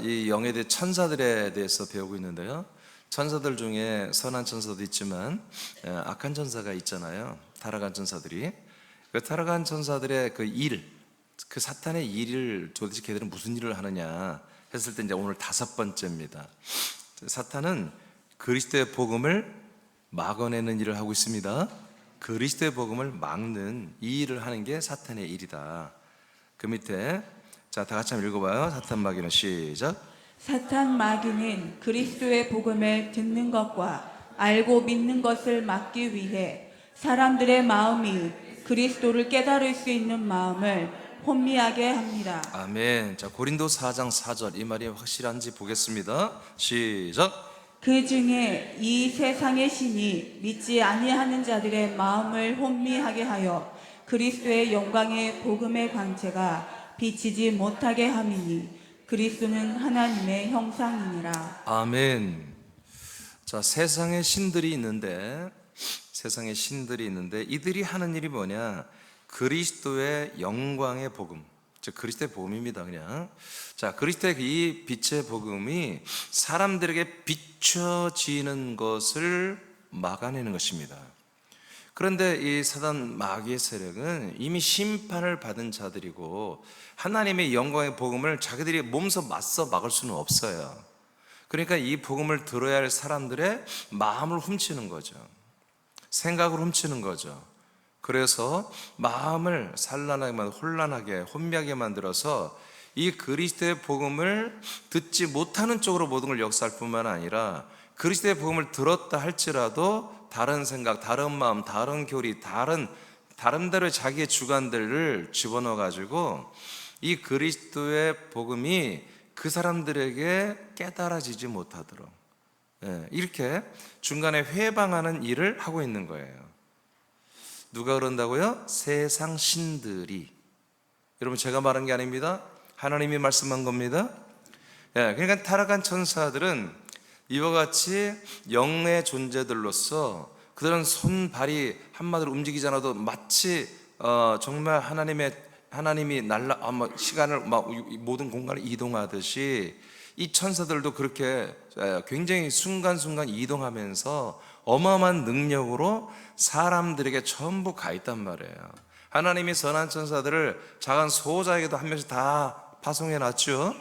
이 영예대 천사들에 대해서 배우고 있는데요. 천사들 중에 선한 천사도 있지만 악한 천사가 있잖아요. 타락한 천사들이. 그 타락한 천사들의 그 사탄의 일을 도대체 걔들은 무슨 일을 하느냐 했을 때 이제 오늘 5번째입니다. 사탄은 그리스도의 복음을 막아내는 일을 하고 있습니다. 그리스도의 복음을 막는 이 일을 하는 게 사탄의 일이다. 그 밑에 자, 다 같이 한번 읽어봐요. 사탄 마귀는 시작. 사탄 마귀는 그리스도의 복음을 듣는 것과 알고 믿는 것을 막기 위해 사람들의 마음이 그리스도를 깨달을 수 있는 마음을 혼미하게 합니다. 아멘. 자, 고린도 4장 4절 이 말이 확실한지 보겠습니다. 시작. 그 중에 이 세상의 신이 믿지 아니하는 자들의 마음을 혼미하게 하여 그리스도의 영광의 복음의 광채가 비치지 못하게 함이니 그리스도는 하나님의 형상이니라. 아멘. 자, 세상에 신들이 있는데 이들이 하는 일이 뭐냐? 그리스도의 영광의 복음, 즉 그리스도의 복음입니다. 그냥 자, 그리스도의 이 빛의 복음이 사람들에게 비춰지는 것을 막아내는 것입니다. 그런데 이 사단 마귀의 세력은 이미 심판을 받은 자들이고 하나님의 영광의 복음을 자기들이 몸소 맞서 막을 수는 없어요. 그러니까 이 복음을 들어야 할 사람들의 마음을 훔치는 거죠. 생각을 훔치는 거죠. 그래서 마음을 산란하게 혼란하게 혼미하게 만들어서 이 그리스도의 복음을 듣지 못하는 쪽으로 모든 걸 역사할 뿐만 아니라 그리스도의 복음을 들었다 할지라도 다른 생각, 다른 마음, 다른 교리, 다른대로 자기의 주관들을 집어넣어 가지고 이 그리스도의 복음이 그 사람들에게 깨달아지지 못하도록 이렇게 중간에 회방하는 일을 하고 있는 거예요. 누가 그런다고요? 세상 신들이. 여러분, 제가 말한 게 아닙니다. 하나님이 말씀한 겁니다. 그러니까 타락한 천사들은 이와 같이 영의 존재들로서 그들은 손발이 한마디로 움직이지 않아도 마치 정말 하나님이 시간을 모든 공간을 이동하듯이 이 천사들도 그렇게 굉장히 순간순간 이동하면서 어마어마한 능력으로 사람들에게 전부 가 있단 말이에요. 하나님이 선한 천사들을 작은 소자에게도 한 명씩 다 파송해 놨죠.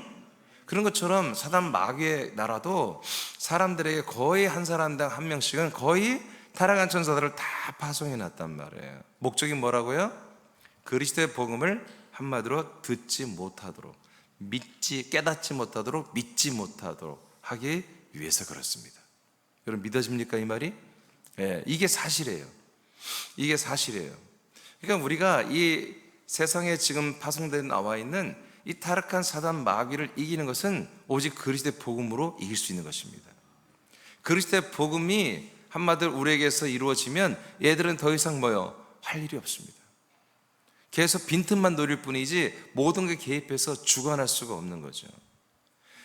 그런 것처럼 사단 마귀의 나라도 사람들에게 거의 한 사람당 한 명씩은 거의 타락한 천사들을 다 파송해 놨단 말이에요. 목적이 뭐라고요? 그리스도의 복음을 한마디로 듣지 못하도록, 깨닫지 못하도록, 믿지 못하도록 하기 위해서 그렇습니다. 여러분, 믿어집니까 이 말이? 이게 사실이에요. 이게 사실이에요. 그러니까 우리가 이 세상에 지금 파송돼 나와 있는 이 타락한 사단 마귀를 이기는 것은 오직 그리스도의 복음으로 이길 수 있는 것입니다. 그리스도의 복음이 한마디로 우리에게서 이루어지면 얘들은 더 이상 할 일이 없습니다. 계속 빈틈만 노릴 뿐이지 모든 게 개입해서 주관할 수가 없는 거죠.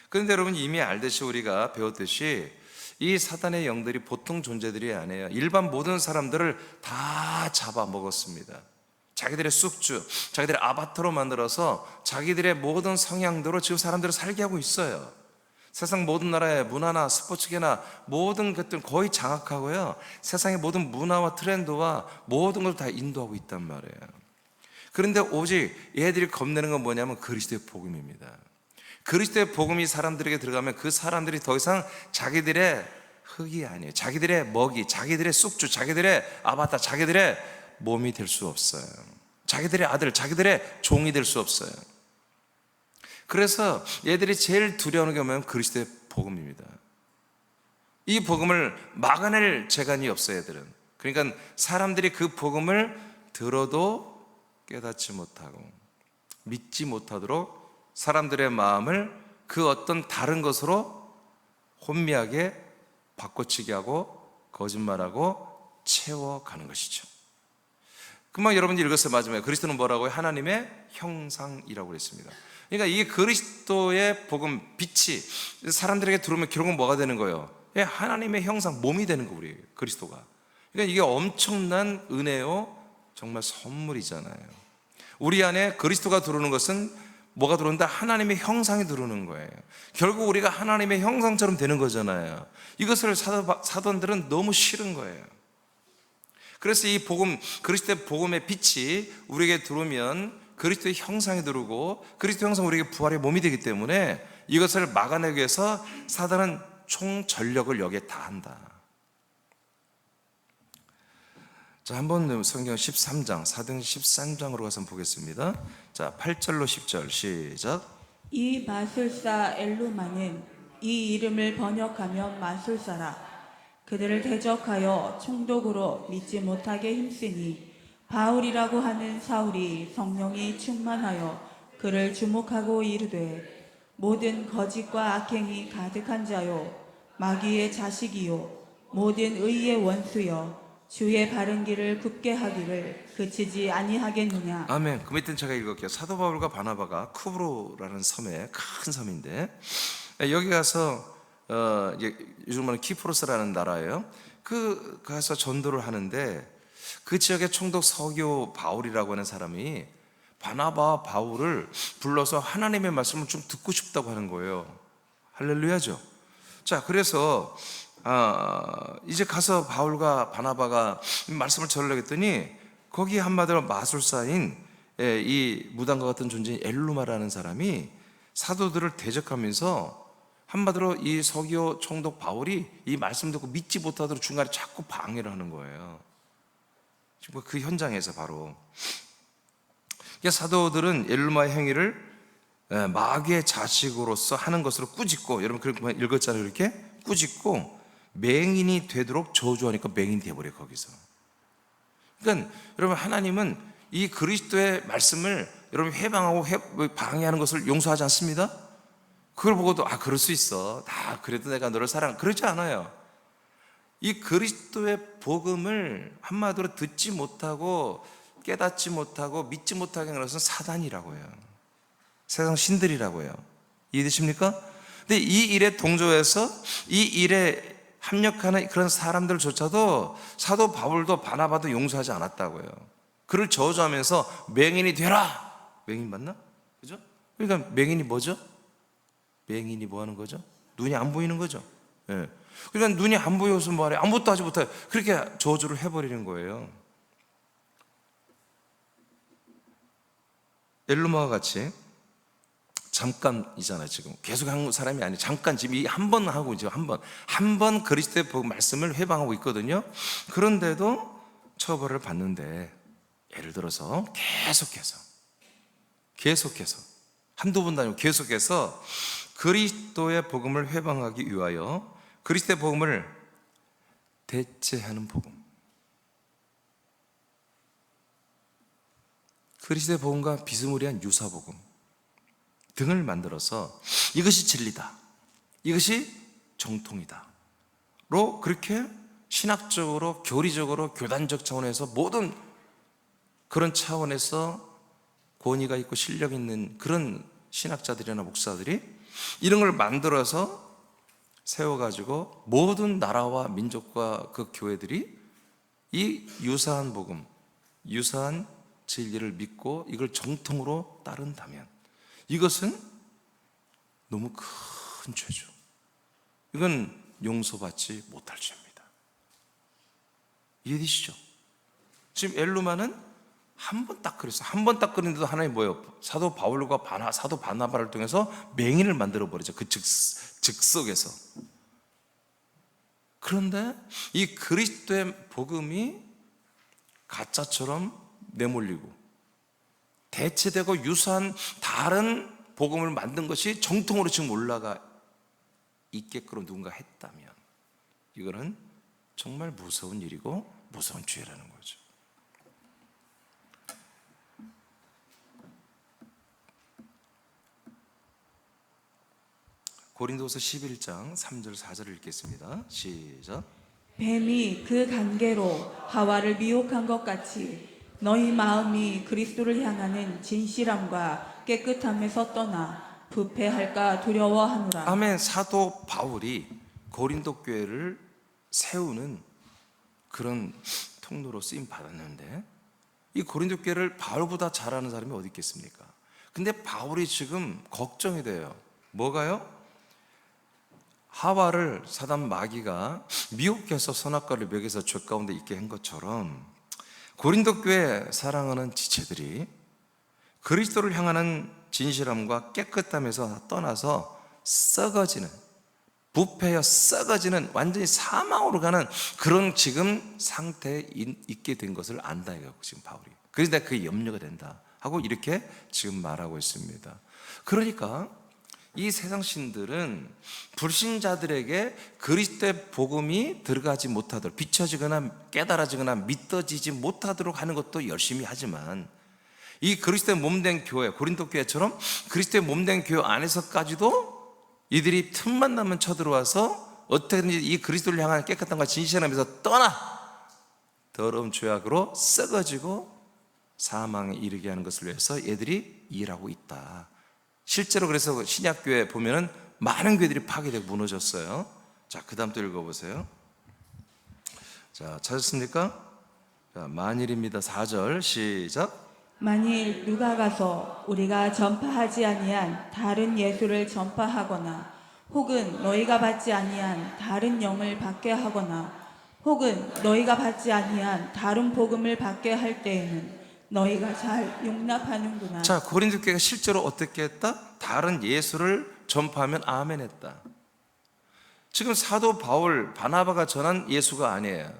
그런데 여러분, 이미 알듯이 우리가 배웠듯이 이 사단의 영들이 보통 존재들이 아니에요. 일반 모든 사람들을 다 잡아먹었습니다. 자기들의 숙주, 자기들의 아바타로 만들어서 자기들의 모든 성향대로 지금 사람들을 살게 하고 있어요. 세상 모든 나라의 문화나 스포츠계나 모든 것들 거의 장악하고요, 세상의 모든 문화와 트렌드와 모든 걸 다 인도하고 있단 말이에요. 그런데 오직 얘들이 겁내는 건 뭐냐면 그리스도의 복음입니다. 그리스도의 복음이 사람들에게 들어가면 그 사람들이 더 이상 자기들의 흙이 아니에요. 자기들의 먹이, 자기들의 숙주, 자기들의 아바타, 자기들의 몸이 될 수 없어요. 자기들의 아들, 자기들의 종이 될 수 없어요. 그래서 얘들이 제일 두려워하는 게 뭐냐면 그리스도의 복음입니다. 이 복음을 막아낼 재간이 없어요, 얘들은. 그러니까 사람들이 그 복음을 들어도 깨닫지 못하고 믿지 못하도록 사람들의 마음을 그 어떤 다른 것으로 혼미하게 바꿔치기 하고 거짓말하고 채워가는 것이죠. 금방 여러분이 읽었어요. 맞아요. 그리스도는 뭐라고요? 하나님의 형상이라고 그랬습니다. 그러니까 이 그리스도의 복음, 빛이 사람들에게 들어오면 결국은 뭐가 되는 거예요? 하나님의 형상, 몸이 되는 거, 우리 그리스도가. 그러니까 이게 엄청난 은혜요, 정말 선물이잖아요. 우리 안에 그리스도가 들어오는 것은 뭐가 들어온다? 하나님의 형상이 들어오는 거예요. 결국 우리가 하나님의 형상처럼 되는 거잖아요. 이것을 사도들은 너무 싫은 거예요. 그래서 이 복음, 그리스도의 복음의 빛이 우리에게 들어오면 그리스도의 형상이 들어오고 그리스도의 형상 우리에게 부활의 몸이 되기 때문에 이것을 막아내기 위해서 사단은 총전력을 여기에 다한다. 자, 한번 성경 13장, 사도행 13장으로 가서 보겠습니다. 자, 8절로 10절 시작. 이 마술사 엘루마는 이 이름을 번역하면 마술사라. 그들을 대적하여 총독으로 믿지 못하게 힘쓰니 바울이라고 하는 사울이 성령이 충만하여 그를 주목하고 이르되 모든 거짓과 악행이 가득한 자요 마귀의 자식이요 모든 의의 원수여 주의 바른 길을 굽게 하기를 그치지 아니하겠느냐. 아멘. 그 밑에 제가 읽을게요. 사도 바울과 바나바가 쿠브로라는 섬에, 큰 섬인데 여기 가서 요즘 말하는 키프로스라는 나라예요. 가서 전도를 하는데 그 지역의 총독 서교 바울이라고 하는 사람이 바나바 바울을 불러서 하나님의 말씀을 좀 듣고 싶다고 하는 거예요. 할렐루야죠. 자, 그래서 이제 가서 바울과 바나바가 말씀을 전하려고 했더니 거기 한마디로 마술사인 이 무당과 같은 존재인 엘루마라는 사람이 사도들을 대적하면서 한마디로 이 서기오 총독 바울이 이 말씀 듣고 믿지 못하도록 중간에 자꾸 방해를 하는 거예요. 지금 그 현장에서 바로 사도들은 엘루마의 행위를 마귀의 자식으로서 하는 것으로 꾸짖고, 여러분 그렇게 읽었잖아요. 이렇게 꾸짖고 맹인이 되도록 저주하니까 맹인이 되어버려요. 거기서. 그러니까 여러분, 하나님은 이 그리스도의 말씀을 여러분 해방하고 방해하는 것을 용서하지 않습니다. 그걸 보고도 그럴 수 있어, 그래도 내가 너를 사랑, 그러지 않아요. 이 그리스도의 복음을 한마디로 듣지 못하고 깨닫지 못하고 믿지 못하게 하는 것은 사단이라고 해요. 세상 신들이라고 해요. 이해되십니까? 근데 이 일에 동조해서 이 일에 합력하는 그런 사람들조차도 사도 바울도 바나바도 용서하지 않았다고요. 그를 저주하면서 맹인이 되라. 맹인 맞나? 그죠? 그러니까 맹인이 뭐죠? 맹인이 뭐 하는 거죠? 눈이 안 보이는 거죠. 예. 그러니까 눈이 안 보여서 뭐하래? 아무것도 하지 못해. 그렇게 저주를 해버리는 거예요. 엘루마와 같이 잠깐이잖아요. 지금 계속 한 사람이 아니에요. 잠깐 지금 이 한 번 하고 이제 한 번 그리스도의 말씀을 회방하고 있거든요. 그런데도 처벌을 받는데, 예를 들어서 계속해서 한두 번도 아니고 계속해서 그리스도의 복음을 회방하기 위하여 그리스도의 복음을 대체하는 복음, 그리스도의 복음과 비스무리한 유사복음 등을 만들어서 이것이 진리다, 이것이 정통이다 로 그렇게 신학적으로, 교리적으로, 교단적 차원에서 모든 그런 차원에서 권위가 있고 실력 있는 그런 신학자들이나 목사들이 이런 걸 만들어서 세워가지고 모든 나라와 민족과 그 교회들이 이 유사한 복음, 유사한 진리를 믿고 이걸 정통으로 따른다면 이것은 너무 큰 죄죠. 이건 용서받지 못할 죄입니다. 이해되시죠? 지금 엘루마는 한 번 딱 그랬어요. 한 번 딱 그랬는데도 하나님 뭐예요? 사도 바울과 사도 바나바를 통해서 맹인을 만들어 버리죠. 그 즉석에서. 그런데 이 그리스도의 복음이 가짜처럼 내몰리고 대체되고 유사한 다른 복음을 만든 것이 정통으로 지금 올라가 있게끔 누군가 했다면 이거는 정말 무서운 일이고 무서운 죄라는 거죠. 고린도서 11장 3절 4절을 읽겠습니다. 시작. 뱀이 그 관계로 하와를 미혹한 것 같이 너희 마음이 그리스도를 향하는 진실함과 깨끗함에서 떠나 부패할까 두려워하노라. 아멘. 사도 바울이 고린도 교회를 세우는 그런 통로로 쓰임 받았는데 이 고린도 교회를 바울보다 잘하는 사람이 어디 있겠습니까? 근데 바울이 지금 걱정이 돼요. 뭐가요? 하와를 사단 마귀가 미혹해서 선악과를 먹여서 죄 가운데 있게 한 것처럼 고린도 교회 사랑하는 지체들이 그리스도를 향하는 진실함과 깨끗함에서 떠나서 썩어지는, 부패여 썩어지는, 완전히 사망으로 가는 그런 지금 상태에 있게 된 것을 안다 이거예요, 지금 바울이. 그래서 내가 그게 염려가 된다 하고 이렇게 지금 말하고 있습니다. 그러니까 이 세상 신들은 불신자들에게 그리스도의 복음이 들어가지 못하도록, 비춰지거나 깨달아지거나 믿어지지 못하도록 하는 것도 열심히 하지만, 이 그리스도의 몸된 교회, 고린도 교회처럼 그리스도의 몸된 교회 안에서까지도 이들이 틈만 나면 쳐들어와서 어떻게든지 이 그리스도를 향한 깨끗함과 진실함에서 떠나 더러운 죄악으로 썩어지고 사망에 이르게 하는 것을 위해서 얘들이 일하고 있다. 실제로 그래서 신약교회 보면은 많은 교회들이 파괴되고 무너졌어요. 자, 그 다음 또 읽어보세요. 자, 찾았습니까? 자, 만일입니다. 4절 시작. 만일 누가 가서 우리가 전파하지 아니한 다른 예수를 전파하거나 혹은 너희가 받지 아니한 다른 영을 받게 하거나 혹은 너희가 받지 아니한 다른 복음을 받게 할 때에는 너희가 잘 용납하는구나. 자, 고린도 교회가 실제로 어떻게 했다? 다른 예수를 전파하면 아멘 했다. 지금 사도 바울, 바나바가 전한 예수가 아니에요.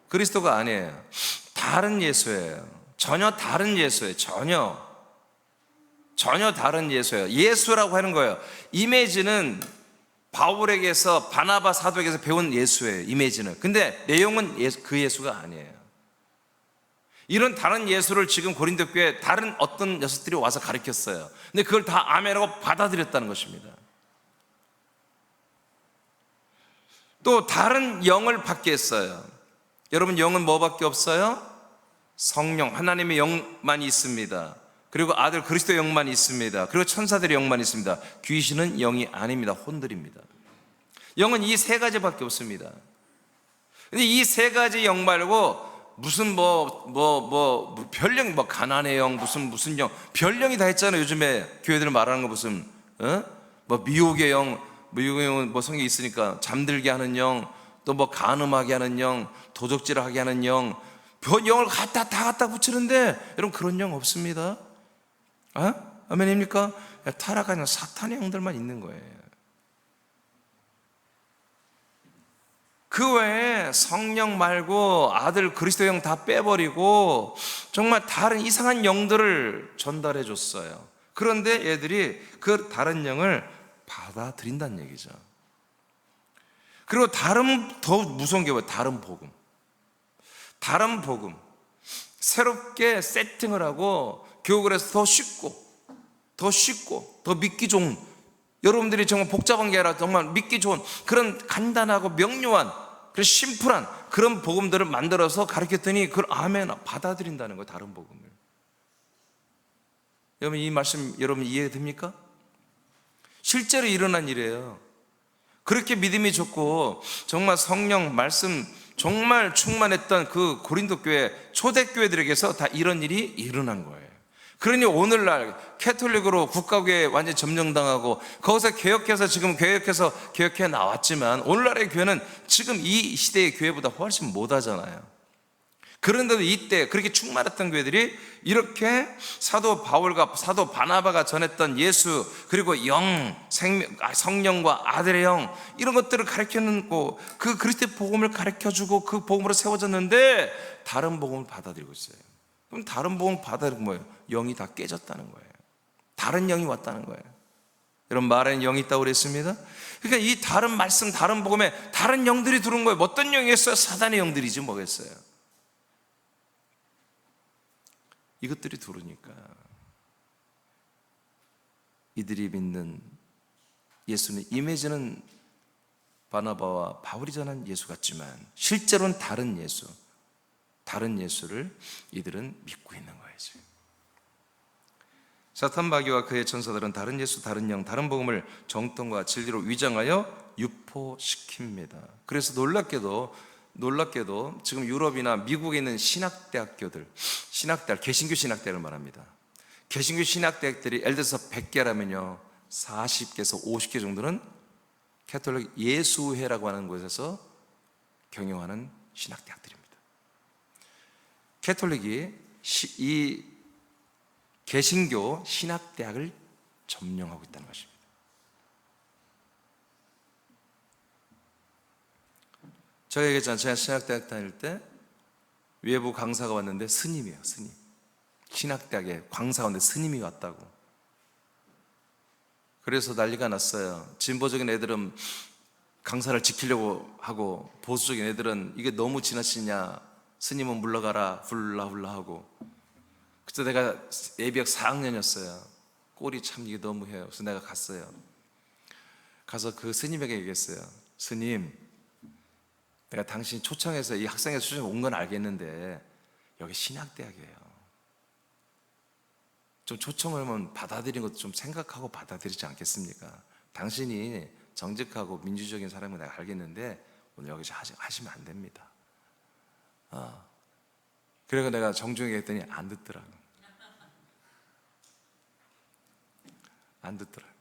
그리스도가 아니에요. 다른 예수예요. 전혀 다른 예수예요. 전혀 다른 예수예요. 예수라고 하는 거예요. 이미지는 바울에게서, 바나바 사도에게서 배운 예수예요. 이미지는. 근데 내용은 그 예수가 아니에요. 이런 다른 예수를 지금 고린도 교회에 다른 어떤 녀석들이 와서 가르쳤어요. 근데 그걸 다 아멘하고 받아들였다는 것입니다. 또 다른 영을 받게 했어요. 여러분, 영은 뭐밖에 없어요? 성령, 하나님의 영만 있습니다. 그리고 아들 그리스도의 영만 있습니다. 그리고 천사들의 영만 있습니다. 귀신은 영이 아닙니다. 혼들입니다. 영은 이 세 가지밖에 없습니다. 근데 이 세 가지 영 말고 무슨 별령, 가난의 영, 무슨 영, 별령이 다 있잖아요. 요즘에 교회들 말하는 거 무슨, 미혹의 영, 미혹의 영은 성경에 있으니까 잠들게 하는 영, 또 간음하게 하는 영, 도적질하게 하는 영, 영을 다 갖다 붙이는데 여러분, 그런 영 없습니다. 아멘입니까? 타락하는 사탄의 영들만 있는 거예요. 그 외에 성령 말고 아들 그리스도 영 다 빼버리고 정말 다른 이상한 영들을 전달해 줬어요. 그런데 얘들이 그 다른 영을 받아들인다는 얘기죠. 그리고 더 무서운 게 뭐예요? 다른 복음 새롭게 세팅을 하고 교육을 해서 더 쉽고 더 믿기 좋은, 여러분들이 정말 복잡한 게 아니라 정말 믿기 좋은 그런 간단하고 명료한 그런 심플한 그런 복음들을 만들어서 가르쳤더니 그걸 아멘 받아들인다는 거예요. 다른 복음을. 여러분, 이 말씀 여러분 이해됩니까? 실제로 일어난 일이에요. 그렇게 믿음이 좋고 정말 성령 말씀 정말 충만했던 그 고린도 교회 초대교회들에게서 다 이런 일이 일어난 거예요. 그러니 오늘날 캐톨릭으로 국가교회 완전히 점령당하고 거기서 개혁해 나왔지만 오늘날의 교회는 지금 이 시대의 교회보다 훨씬 못하잖아요. 그런데도 이때 그렇게 충만했던 교회들이 이렇게 사도 바울과 사도 바나바가 전했던 예수, 그리고 성령과 아들의 영, 이런 것들을 가르쳐주고 그 그리스도의 복음을 가르쳐주고 그 복음으로 세워졌는데 다른 복음을 받아들이고 있어요. 그럼 다른 복음을 받아들이고 뭐예요? 영이 다 깨졌다는 거예요. 다른 영이 왔다는 거예요. 여러분, 말에는 영이 있다고 그랬습니다. 그러니까 이 다른 말씀, 다른 복음에 다른 영들이 들어온 거예요. 어떤 영이겠어요? 사단의 영들이지 뭐겠어요. 이것들이 들어오니까 이들이 믿는 예수는 이미지는 바나바와 바울이 전한 예수 같지만 실제로는 다른 예수를 이들은 믿고 있는 거예요. 지금. 사탄 마귀와 그의 천사들은 다른 예수, 다른 영, 다른 복음을 정통과 진리로 위장하여 유포시킵니다. 그래서 놀랍게도 지금 유럽이나 미국에 있는 개신교 신학대를 말합니다. 개신교 신학대학들이 예를 들어서 100개라면요 40개에서 50개 정도는 캐톨릭 예수회라고 하는 곳에서 경영하는 신학대학들입니다. 캐톨릭이 이 개신교 신학대학을 점령하고 있다는 것입니다. 제가 얘기했잖아요. 제가 신학대학 다닐 때 외부 강사가 왔는데 스님이에요. 스님. 신학대학에 강사가 왔는데 스님이 왔다고. 그래서 난리가 났어요. 진보적인 애들은 강사를 지키려고 하고 보수적인 애들은 이게 너무 지나치냐, 스님은 물러가라, 훌라훌라 하고. 그때 내가 예비학 4학년이었어요. 꼴이 참 이게 너무해요. 그래서 내가 갔어요. 가서 그 스님에게 얘기했어요. 스님, 내가 당신 초청해서 이 학생회 초청 온 건 알겠는데 여기 신학대학이에요. 좀 초청을 하면 받아들이는 것도 좀 생각하고 받아들이지 않겠습니까? 당신이 정직하고 민주적인 사람은 내가 알겠는데 오늘 여기서 하시면 안 됩니다. 그래서 내가 정중하게 했더니 안 듣더라고. 안 듣더라고.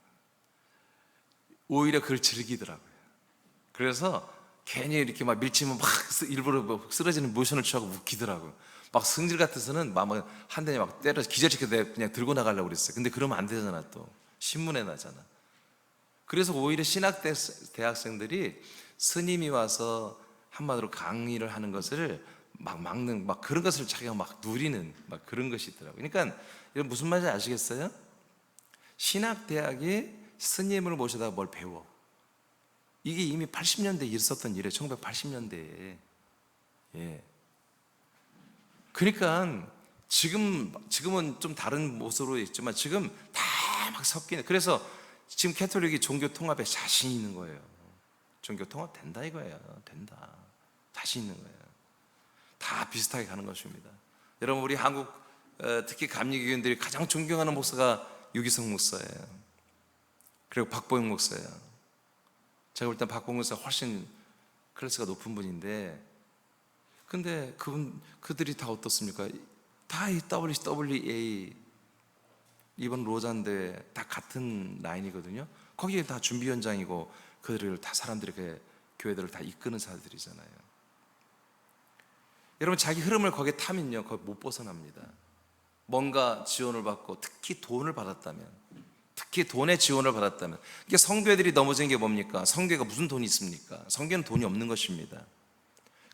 오히려 그걸 즐기더라고요. 그래서 괜히 이렇게 막 밀치면 막 일부러 뭐 쓰러지는 모션을 취하고 웃기더라고. 막 승질 같아서는 막 한 대에 막 때려 기절시켜서 그냥 들고 나가려고 그랬어요. 근데 그러면 안 되잖아. 또 신문에 나잖아. 그래서 오히려 신학대학생들이 스님이 와서 한마디로 강의를 하는 것을 막 막는, 막 그런 것을 자기가 막 누리는 막 그런 것이 있더라고요. 그러니까 이건 무슨 말인지 아시겠어요? 신학대학이 스님을 모셔다 뭘 배워. 이게 이미 80년대에 있었던 일이에요. 1980년대에. 예. 그러니까 지금은 좀 다른 모습으로 있지만 지금 다 막 섞이네. 그래서 지금 캐톨릭이 종교 통합에 자신 있는 거예요. 종교 통합 된다 이거예요. 된다. 자신 있는 거예요. 다 비슷하게 가는 것입니다. 여러분, 우리 한국 특히 감리교인들이 가장 존경하는 목사가 유기성 목사예요. 그리고 박보영 목사예요. 제가 볼 땐 박보영 목사가 훨씬 클래스가 높은 분인데, 근데 그들이 다 어떻습니까? 다 이 WCWA 이번 로잔대 다 같은 라인이거든요. 거기에 다 준비위원장이고 그들을 다 사람들이 교회들을 다 이끄는 사람들이잖아요. 여러분, 자기 흐름을 거기에 타면요 거기 못 벗어납니다. 뭔가 지원을 받고 특히 돈을 받았다면, 특히 돈의 지원을 받았다면, 이게 성교회들이 넘어진 게 뭡니까? 성교회가 무슨 돈이 있습니까? 성교회는 돈이 없는 것입니다.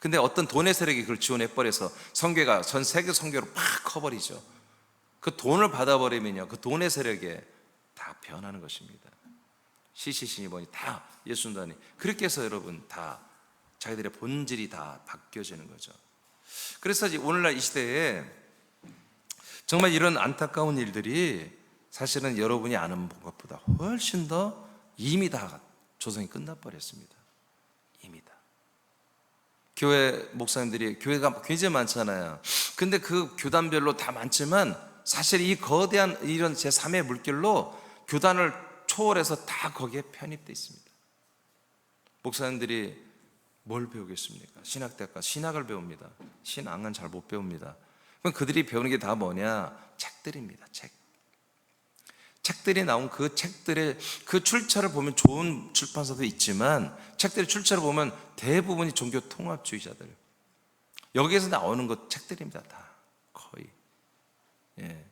근데 어떤 돈의 세력이 그걸 지원해버려서 성교회가 전 세계 성교회로 팍 커버리죠. 그 돈을 받아버리면요 그 돈의 세력에 다 변하는 것입니다. CCC니 뭐니 다 예수님다니 그렇게 해서 여러분 다 자기들의 본질이 다 바뀌어지는 거죠. 그래서 오늘날 이 시대에 정말 이런 안타까운 일들이 사실은 여러분이 아는 것보다 훨씬 더 이미 다 조성이 끝나버렸습니다. 이미 다. 교회 목사님들이, 교회가 굉장히 많잖아요. 근데 그 교단별로 다 많지만 사실 이 거대한 이런 제3의 물결로 교단을 초월해서 다 거기에 편입되어 있습니다. 목사님들이 뭘 배우겠습니까? 신학대학가 신학을 배웁니다. 신앙은 잘 못 배웁니다. 그럼 그들이 배우는 게 다 뭐냐? 책들입니다. 책들이 나온 그 책들의 그 출처를 보면 좋은 출판사도 있지만 책들의 출처를 보면 대부분이 종교 통합주의자들, 여기에서 나오는 것 책들입니다. 다 거의. 예.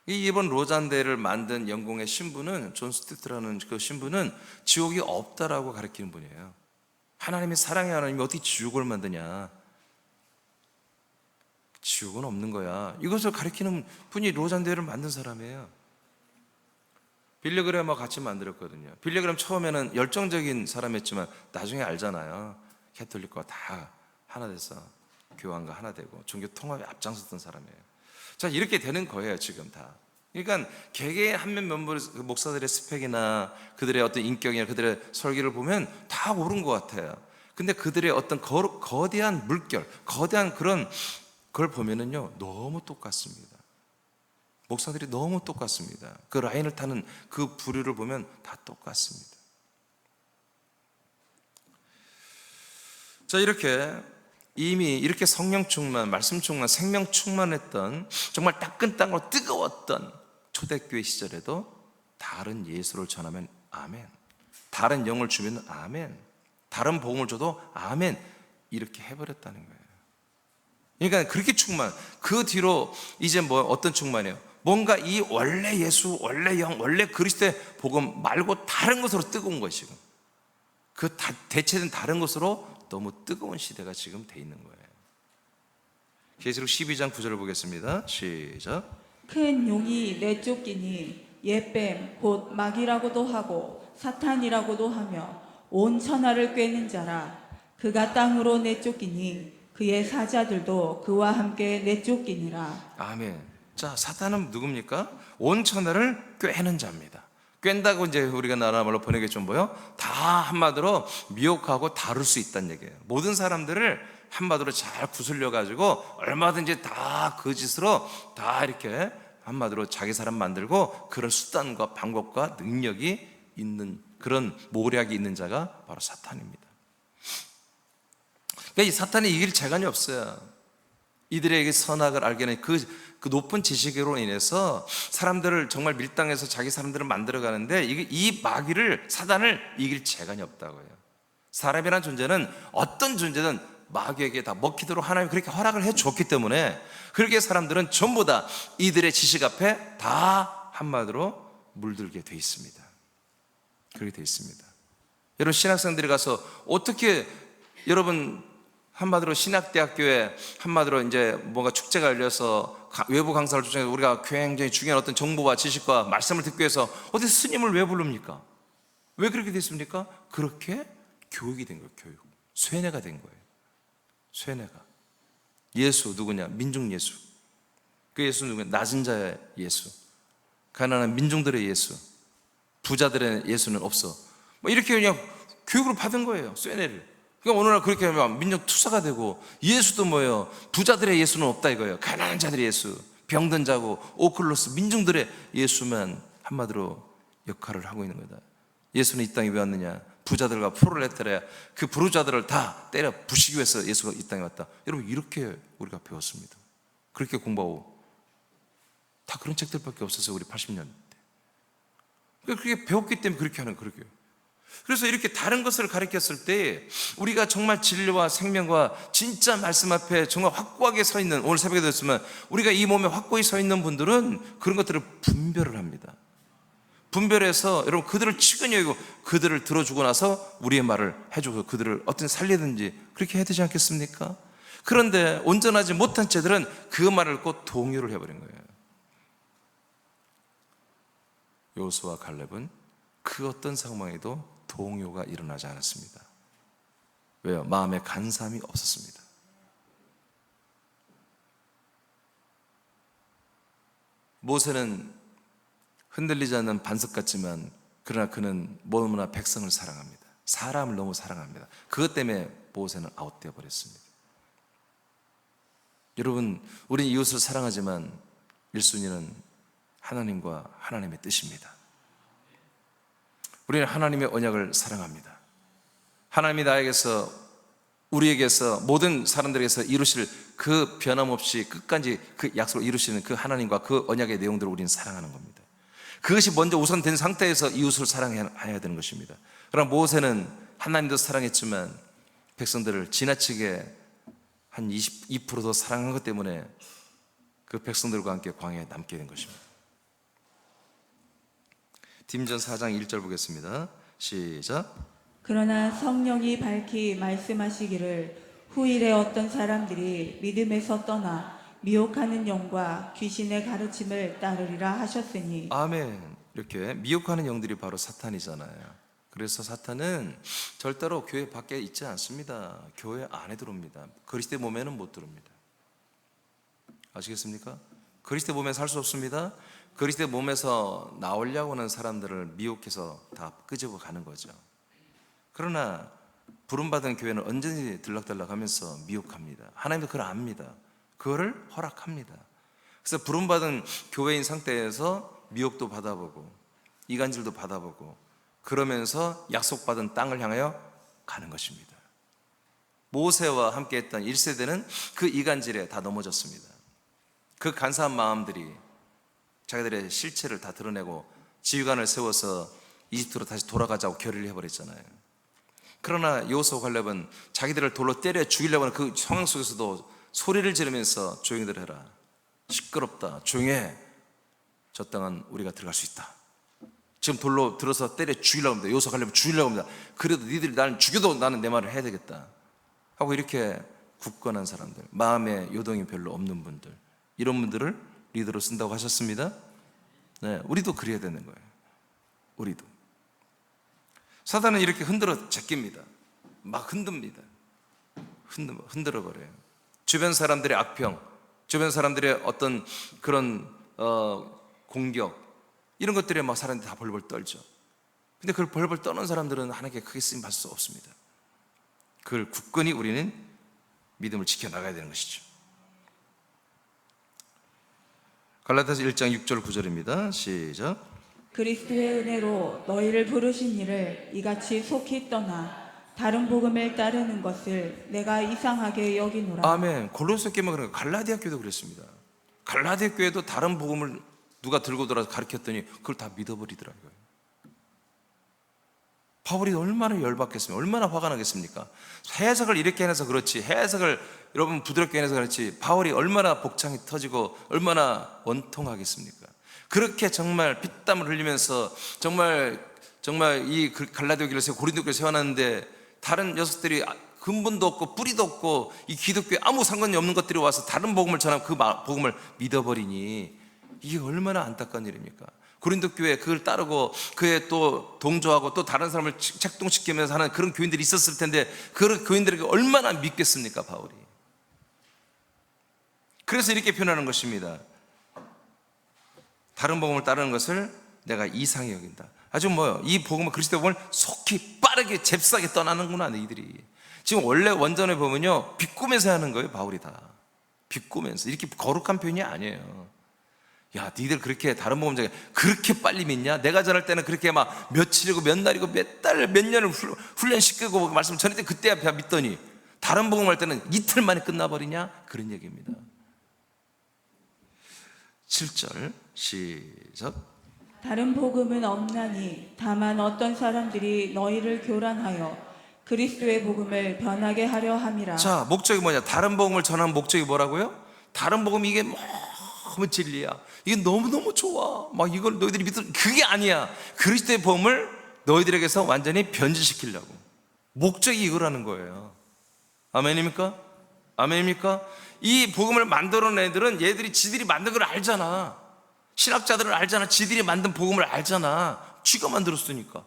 이번 로잔대를 만든 영국의 신부는, 존 스튜트라는 그 신부는 지옥이 없다라고 가르치는 분이에요. 하나님이 사랑의 하나님이 어떻게 지옥을 만드냐? 지옥은 없는 거야. 이것을 가르치는 분이 로잔대를 만든 사람이에요. 빌리그램과 같이 만들었거든요. 빌리그램 처음에는 열정적인 사람이었지만 나중에 알잖아요. 캐톨릭과 다 하나 돼서 교황과 하나 되고 종교 통합에 앞장섰던 사람이에요. 자, 이렇게 되는 거예요 지금 다. 그러니까 개개인 한몇 목사들의 스펙이나 그들의 어떤 인격이나 그들의 설교를 보면 다 옳은 것 같아요. 근데 그들의 어떤 거대한 물결, 거대한 그런 걸 보면은요 너무 똑같습니다. 목사들이 너무 똑같습니다. 그 라인을 타는 그 부류를 보면 다 똑같습니다. 자, 이렇게 이미 이렇게 성령 충만, 말씀 충만, 생명 충만했던 정말 따끈따끈하고 뜨거웠던 초대교회 시절에도 다른 예수를 전하면 아멘, 다른 영을 주면 아멘, 다른 복음을 줘도 아멘, 이렇게 해버렸다는 거예요. 그러니까 그렇게 충만. 그 뒤로 이제 뭐 어떤 충만이에요? 뭔가 이 원래 예수, 원래 영, 원래 그리스도의 복음 말고 다른 것으로 뜨거운 거예요. 지금 그 대체된 다른 것으로 너무 뜨거운 시대가 지금 돼 있는 거예요. 계시록 12장 9절을 보겠습니다. 시작. 큰 용이 내쫓기니 옛뱀 곧 마귀라고도 하고 사탄이라고도 하며 온 천하를 꿰는 자라. 그가 땅으로 내쫓기니 그의 사자들도 그와 함께 내쫓기니라. 아멘. 자, 사탄은 누굽니까? 온 천하를 꿰는 자입니다. 꿰다고 이제 우리가 나라 말로 번역해 뭐요? 다 한마디로 미혹하고 다룰 수 있다는 얘기예요. 모든 사람들을 한마디로 잘 구슬려 가지고 얼마든지 다 그 짓으로 다 이렇게 한마디로 자기 사람 만들고 그런 수단과 방법과 능력이 있는 그런 모략이 있는 자가 바로 사탄입니다. 그러니까 이 사탄이 이길 재간이 없어요. 이들에게 선악을 알게 하는 그 높은 지식으로 인해서 사람들을 정말 밀당해서 자기 사람들을 만들어 가는데 이 마귀를, 사단을 이길 재간이 없다고요. 사람이라는 존재는 어떤 존재든 마귀에게 다 먹히도록 하나님이 그렇게 허락을 해 줬기 때문에 그렇게 사람들은 전부 다 이들의 지식 앞에 다 한마디로 물들게 돼 있습니다. 그렇게 돼 있습니다. 여러분, 신학생들이 가서 어떻게, 여러분 한마디로 신학대학교에 한마디로 이제 뭔가 축제가 열려서 외부 강사를 초청해서 우리가 굉장히 중요한 어떤 정보와 지식과 말씀을 듣기 위해서 어떻게 스님을 왜 부릅니까? 왜 그렇게 됐습니까? 그렇게 교육이 된 거예요. 교육. 쇠뇌가 된 거예요. 쇠뇌가. 예수 누구냐? 민중 예수. 그 예수 누구냐? 낮은 자의 예수, 가난한 민중들의 예수, 부자들의 예수는 없어. 뭐 이렇게 그냥 교육을 받은 거예요. 쇠뇌를. 그러니까 오늘날 그렇게 하면 민족 투사가 되고, 예수도 뭐예요? 부자들의 예수는 없다 이거예요. 가난한 자들의 예수, 병든 자고 오클로스 민중들의 예수만 한마디로 역할을 하고 있는 거다. 예수는 이 땅에 왜 왔느냐? 부자들과 프롤레타리아, 그 부자들을 다 때려 부시기 위해서 예수가 이 땅에 왔다. 여러분, 이렇게 우리가 배웠습니다. 그렇게 공부하고 다 그런 책들밖에 없었어요. 우리 80년대. 그렇게 배웠기 때문에 그렇게 하는 거예요. 그래서 이렇게 다른 것을 가르쳤을 때 우리가 정말 진리와 생명과 진짜 말씀 앞에 정말 확고하게 서 있는, 오늘 새벽에 들었으면 우리가 이 몸에 확고히 서 있는 분들은 그런 것들을 분별을 합니다. 분별해서 여러분 그들을 치근히 여기고 그들을 들어주고 나서 우리의 말을 해주고 그들을 어떤 살리든지 그렇게 해야 되지 않겠습니까? 그런데 온전하지 못한 채들은 그 말을 듣고 동요를 해버린 거예요. 여호수아와 갈렙은 그 어떤 상황에도 동요가 일어나지 않았습니다. 왜요? 마음에 간삼이 없었습니다. 모세는 흔들리지 않는 반석 같지만 그러나 그는 너무나 백성을 사랑합니다. 사람을 너무 사랑합니다. 그것 때문에 모세는 아웃되어 버렸습니다. 여러분, 우리는 이웃을 사랑하지만 1순위는 하나님과 하나님의 뜻입니다. 우리는 하나님의 언약을 사랑합니다. 하나님이 나에게서, 우리에게서, 모든 사람들에게서 이루실 그 변함없이 끝까지 그 약속을 이루시는 그 하나님과 그 언약의 내용들을 우리는 사랑하는 겁니다. 그것이 먼저 우선된 상태에서 이웃을 사랑해야 되는 것입니다. 그러나 모세는 하나님도 사랑했지만 백성들을 지나치게 한 22% 더 사랑한 것 때문에 그 백성들과 함께 광야에 남게 된 것입니다. 디모데전 4장 1절 보겠습니다. 시작. 그러나 성령이 밝히 말씀하시기를 후일에 어떤 사람들이 믿음에서 떠나 미혹하는 영과 귀신의 가르침을 따르리라 하셨으니. 아멘. 이렇게 미혹하는 영들이 바로 사탄이잖아요. 그래서 사탄은 절대로 교회 밖에 있지 않습니다. 교회 안에 들어옵니다. 그리스도의 몸에는 못 들어옵니다. 아시겠습니까? 그리스도의 몸에 살 수 없습니다. 그리스도의 몸에서 나오려고 하는 사람들을 미혹해서 다 끄집어 가는 거죠. 그러나 부름받은 교회는 언제든지 들락달락하면서 미혹합니다. 하나님도 그걸 압니다. 그거를 허락합니다. 그래서 부름받은 교회인 상태에서 미혹도 받아보고 이간질도 받아보고 그러면서 약속받은 땅을 향하여 가는 것입니다. 모세와 함께 했던 1세대는 그 이간질에 다 넘어졌습니다. 그 간사한 마음들이 자기들의 실체를 다 드러내고 지휘관을 세워서 이집트로 다시 돌아가자고 결의를 해버렸잖아요. 그러나 여호수아 갈렙은 자기들을 돌로 때려 죽이려고 하는 그 상황 속에서도 소리를 지르면서 조용히들 해라, 시끄럽다, 조용해, 저 땅은 우리가 들어갈 수 있다. 지금 돌로 들어서 때려 죽이려고 합니다. 여호수아 갈렙을 죽이려고 합니다. 그래도 니들이 나를 죽여도 나는 내 말을 해야 되겠다 하고 이렇게 굳건한 사람들, 마음에 요동이 별로 없는 분들, 이런 분들을 리더로 쓴다고 하셨습니다. 네, 우리도 그래야 되는 거예요. 우리도. 사단은 이렇게 흔들어 제낍니다. 막 흔듭니다. 흔들어 버려요. 주변 사람들의 악평, 주변 사람들의 어떤 그런 공격, 이런 것들에 막 사람들이 다 벌벌 떨죠. 근데 그걸 벌벌 떠는 사람들은 하나님께 크게 쓰임 받을 수 없습니다. 그걸 굳건히 우리는 믿음을 지켜나가야 되는 것이죠. 갈라디아서 1장 6절 9절입니다. 시작. 그리스도의 은혜로 너희를 부르신 이를 이같이 속히 떠나 다른 복음을 따르는 것을 내가 이상하게 여기노라. 아멘. 골로새 교회만 그런 거, 갈라디아 교회도 그랬습니다. 갈라디아 교회도 다른 복음을 누가 들고 돌아서 가르쳤더니 그걸 다 믿어버리더라고요. 바울이 얼마나 열받겠습니까? 얼마나 화가 나겠습니까? 해석을 이렇게 해서 그렇지, 해석을 여러분 부드럽게 해서 그렇지, 바울이 얼마나 복창이 터지고 얼마나 원통하겠습니까? 그렇게 정말 피땀을 흘리면서 정말 이 갈라디아 교회를 세우고 고린도 교회를 세워놨는데 다른 녀석들이 근본도 없고 뿌리도 없고 이 기독교에 아무 상관이 없는 것들이 와서 다른 복음을 전하면 그 복음을 믿어버리니 이게 얼마나 안타까운 일입니까? 고린도 교회 그걸 따르고 그에 또 동조하고 또 다른 사람을 책동시키면서 하는 그런 교인들이 있었을 텐데 그 교인들에게 얼마나 믿겠습니까, 바울이? 그래서 이렇게 표현하는 것입니다. 다른 복음을 따르는 것을 내가 이상히 여긴다. 아주 이 복음을, 그리스도 복음을 속히 빠르게 잽싸게 떠나는구나, 너희들이. 지금 원래 원전에 보면요, 비꼬면서 하는 거예요, 바울이 다. 비꼬면서. 이렇게 거룩한 표현이 아니에요. 야, 니들 그렇게 다른 복음 전에 그렇게 빨리 믿냐? 내가 전할 때는 그렇게 막 며칠이고 몇 날이고 몇 달, 몇 년을 훈련시키고 말씀 전할 때 그때야 믿더니 다른 복음 할 때는 이틀 만에 끝나버리냐? 그런 얘기입니다. 7절 시작. 다른 복음은 없나니 다만 어떤 사람들이 너희를 교란하여 그리스도의 복음을 변하게 하려 함이라. 자, 목적이 뭐냐? 다른 복음을 전하는 목적이 뭐라고요? 다른 복음 이게 너무 진리야, 이게 너무너무 좋아, 막 이걸 너희들이 믿어, 그게 아니야. 그리스도의 복음을 너희들에게서 완전히 변질시키려고. 목적이 이거라는 거예요. 아멘입니까? 아멘입니까? 이 복음을 만들어낸 애들은 얘들이 지들이 만든 걸 알잖아. 신학자들은 알잖아. 지들이 만든 복음을 알잖아. 쥐가 만들었으니까.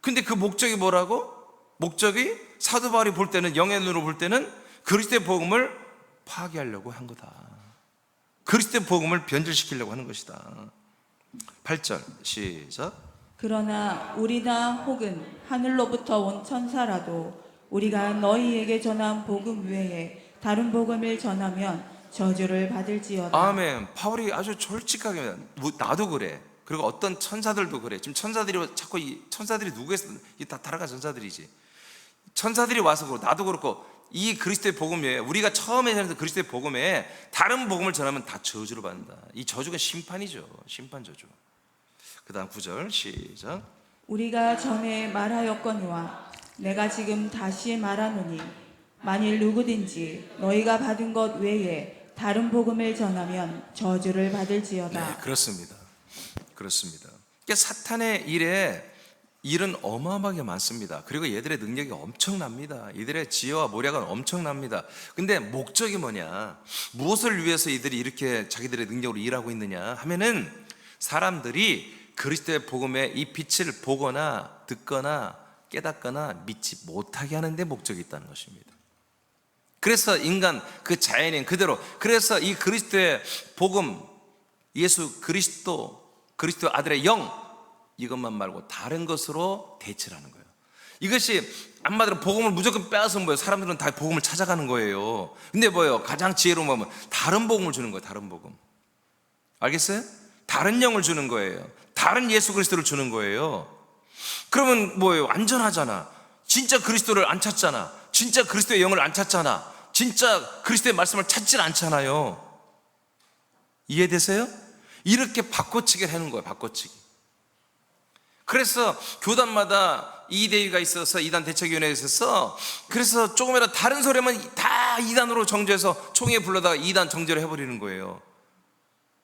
근데 그 목적이 뭐라고? 목적이 사도 바울이 볼 때는, 영의 눈으로 볼 때는 그리스도의 복음을 파괴하려고 한 거다. 그리스도의 복음을 변질시키려고 하는 것이다. 8절 시작. 그러나 우리나 혹은 하늘로부터 온 천사라도 우리가 너희에게 전한 복음 외에 다른 복음을 전하면 저주를 받을지어다. 아멘. 바울이 아주 솔직하게, 나도 그래, 그리고 어떤 천사들도 그래. 지금 천사들이 자꾸, 이 천사들이 누구에서, 다 타락한 천사들이지. 천사들이 와서 그렇고 나도 그렇고 이 그리스도의 복음에, 우리가 처음에 전했던 그리스도의 복음에 다른 복음을 전하면 다 저주를 받는다. 이 저주가 심판이죠. 심판 저주. 그 다음 9절 시작. 우리가 전에 말하였거니와 내가 지금 다시 말하노니 만일 누구든지 너희가 받은 것 외에 다른 복음을 전하면 저주를 받을지어다. 네, 그렇습니다. 그렇습니다. 그러니까 사탄의 일은 어마어마하게 많습니다. 그리고 얘들의 능력이 엄청납니다. 이들의 지혜와 모략은 엄청납니다. 근데 목적이 뭐냐? 무엇을 위해서 이들이 이렇게 자기들의 능력으로 일하고 있느냐 하면은 사람들이 그리스도의 복음에 이 빛을 보거나 듣거나 깨닫거나 믿지 못하게 하는 데 목적이 있다는 것입니다. 그래서 인간 그 자연인 그대로, 그래서 이 그리스도의 복음, 예수 그리스도 아들의 영, 이것만 말고 다른 것으로 대체를 하는 거예요. 이것이 한마디로 복음을 무조건 빼앗은 거예요. 사람들은 다 복음을 찾아가는 거예요. 근데 뭐예요? 가장 지혜로운 법은 다른 복음을 주는 거예요. 다른 복음. 알겠어요? 다른 영을 주는 거예요. 다른 예수 그리스도를 주는 거예요. 그러면 뭐예요? 안전하잖아. 진짜 그리스도를 안 찾잖아. 진짜 그리스도의 영을 안 찾잖아. 진짜 그리스도의 말씀을 찾질 않잖아요. 이해되세요? 이렇게 바꿔치기를 하는 거예요. 바꿔치기. 그래서 교단마다 이대위가 있어서, 이단 대책위원회가 있어서, 그래서 조금이라도 다른 소리면 다 이단으로 정죄해서 총회 불러다가 이단 정죄를 해버리는 거예요.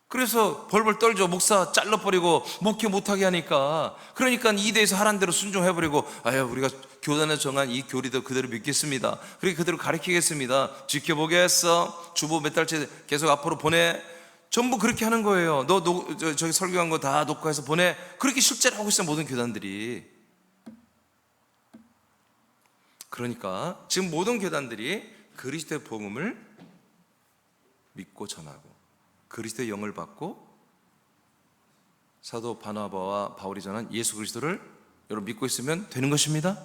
그래서 벌벌 떨죠. 목사 잘라버리고 목회 못하게 하니까. 그러니까 이대에서 하라는 대로 순종해버리고, 아유, 우리가 교단에 정한 이 교리도 그대로 믿겠습니다. 그렇게 그대로 가르치겠습니다. 지켜보겠어. 주보 몇 달째 계속 앞으로 보내. 전부 그렇게 하는 거예요. 저기 설교한 거 다 녹화해서 보내. 그렇게 실제로 하고 있어요, 모든 교단들이. 그러니까 지금 모든 교단들이 그리스도의 복음을 믿고 전하고 그리스도의 영을 받고 사도 바나바와 바울이 전한 예수 그리스도를 여러분 믿고 있으면 되는 것입니다.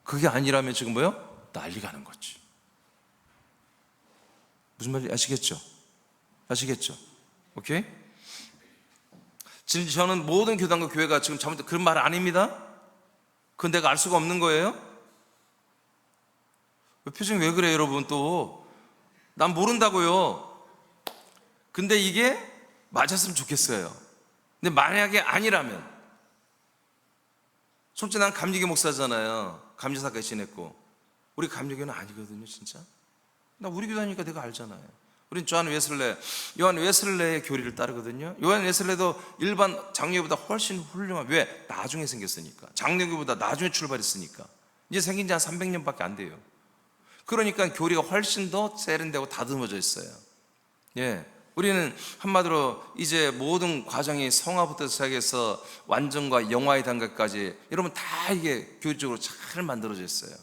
그게 아니라면 지금 뭐요? 난리가 나는 거지. 무슨 말인지 아시겠죠? 아시겠죠? 오케이? 지금 저는 모든 교단과 교회가 지금 잘못된 그런 말 아닙니다. 그건 내가 알 수가 없는 거예요. 표정이 왜 그래요, 여러분? 또 난 모른다고요. 근데 이게 맞았으면 좋겠어요. 근데 만약에 아니라면, 솔직히 난 감리교 목사잖아요. 감리사까지 지냈고. 우리 감리교는 아니거든요, 진짜. 나 우리 교단이니까 내가 알잖아요. 우린 요한 웨슬레의 교리를 따르거든요. 요한 웨슬레도 일반 장로교보다 훨씬 훌륭한. 왜? 나중에 생겼으니까. 장로교보다 나중에 출발했으니까. 이제 생긴 지 한 300년밖에 안 돼요. 그러니까 교리가 훨씬 더 세련되고 다듬어져 있어요. 예. 우리는 한마디로 이제 모든 과정이 성화부터 시작해서 완전과 영화의 단계까지, 여러분 다 이게 교육적으로 잘 만들어져 있어요.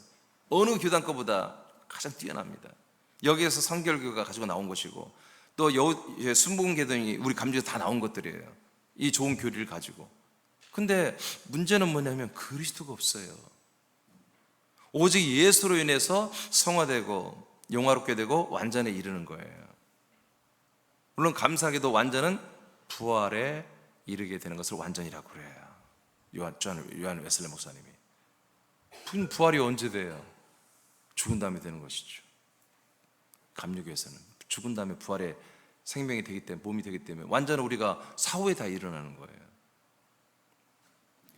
어느 교단 거보다 가장 뛰어납니다. 여기에서 성결교가 가지고 나온 것이고, 또 순복음교단이 우리 감리교에서 다 나온 것들이에요. 이 좋은 교리를 가지고. 근데 문제는 뭐냐면 그리스도가 없어요. 오직 예수로 인해서 성화되고 영화롭게 되고 완전에 이르는 거예요. 물론 감사하게도 완전은 부활에 이르게 되는 것을 완전이라고 그래요. 요한 웨슬레 목사님이. 부활이 언제 돼요? 죽은 다음에 되는 것이죠. 감리교에서는 죽은 다음에 부활의 생명이 되기 때문에, 몸이 되기 때문에 완전히 우리가 사후에 다 일어나는 거예요.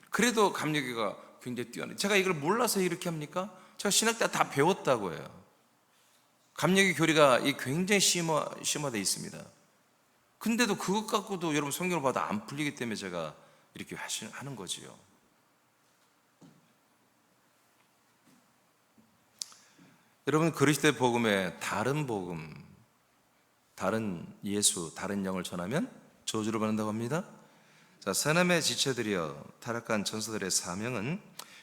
그래도 감리교가 굉장히 뛰어나요. 제가 이걸 몰라서 이렇게 합니까? 제가 신학 때 다 배웠다고 해요. 감리교 교리가 굉장히 심화되어 있습니다. 근데도 그것 갖고도 여러분 성경을 봐도 안 풀리기 때문에 제가 이렇게 하는 거지요. 여러분, 그리스도의 복음에 다른 복음, 다른 예수, 다른 영을 전하면 저주를 받는다고 합니다. 자, 사람의 지체들이여, 타락한 전사들의 사명은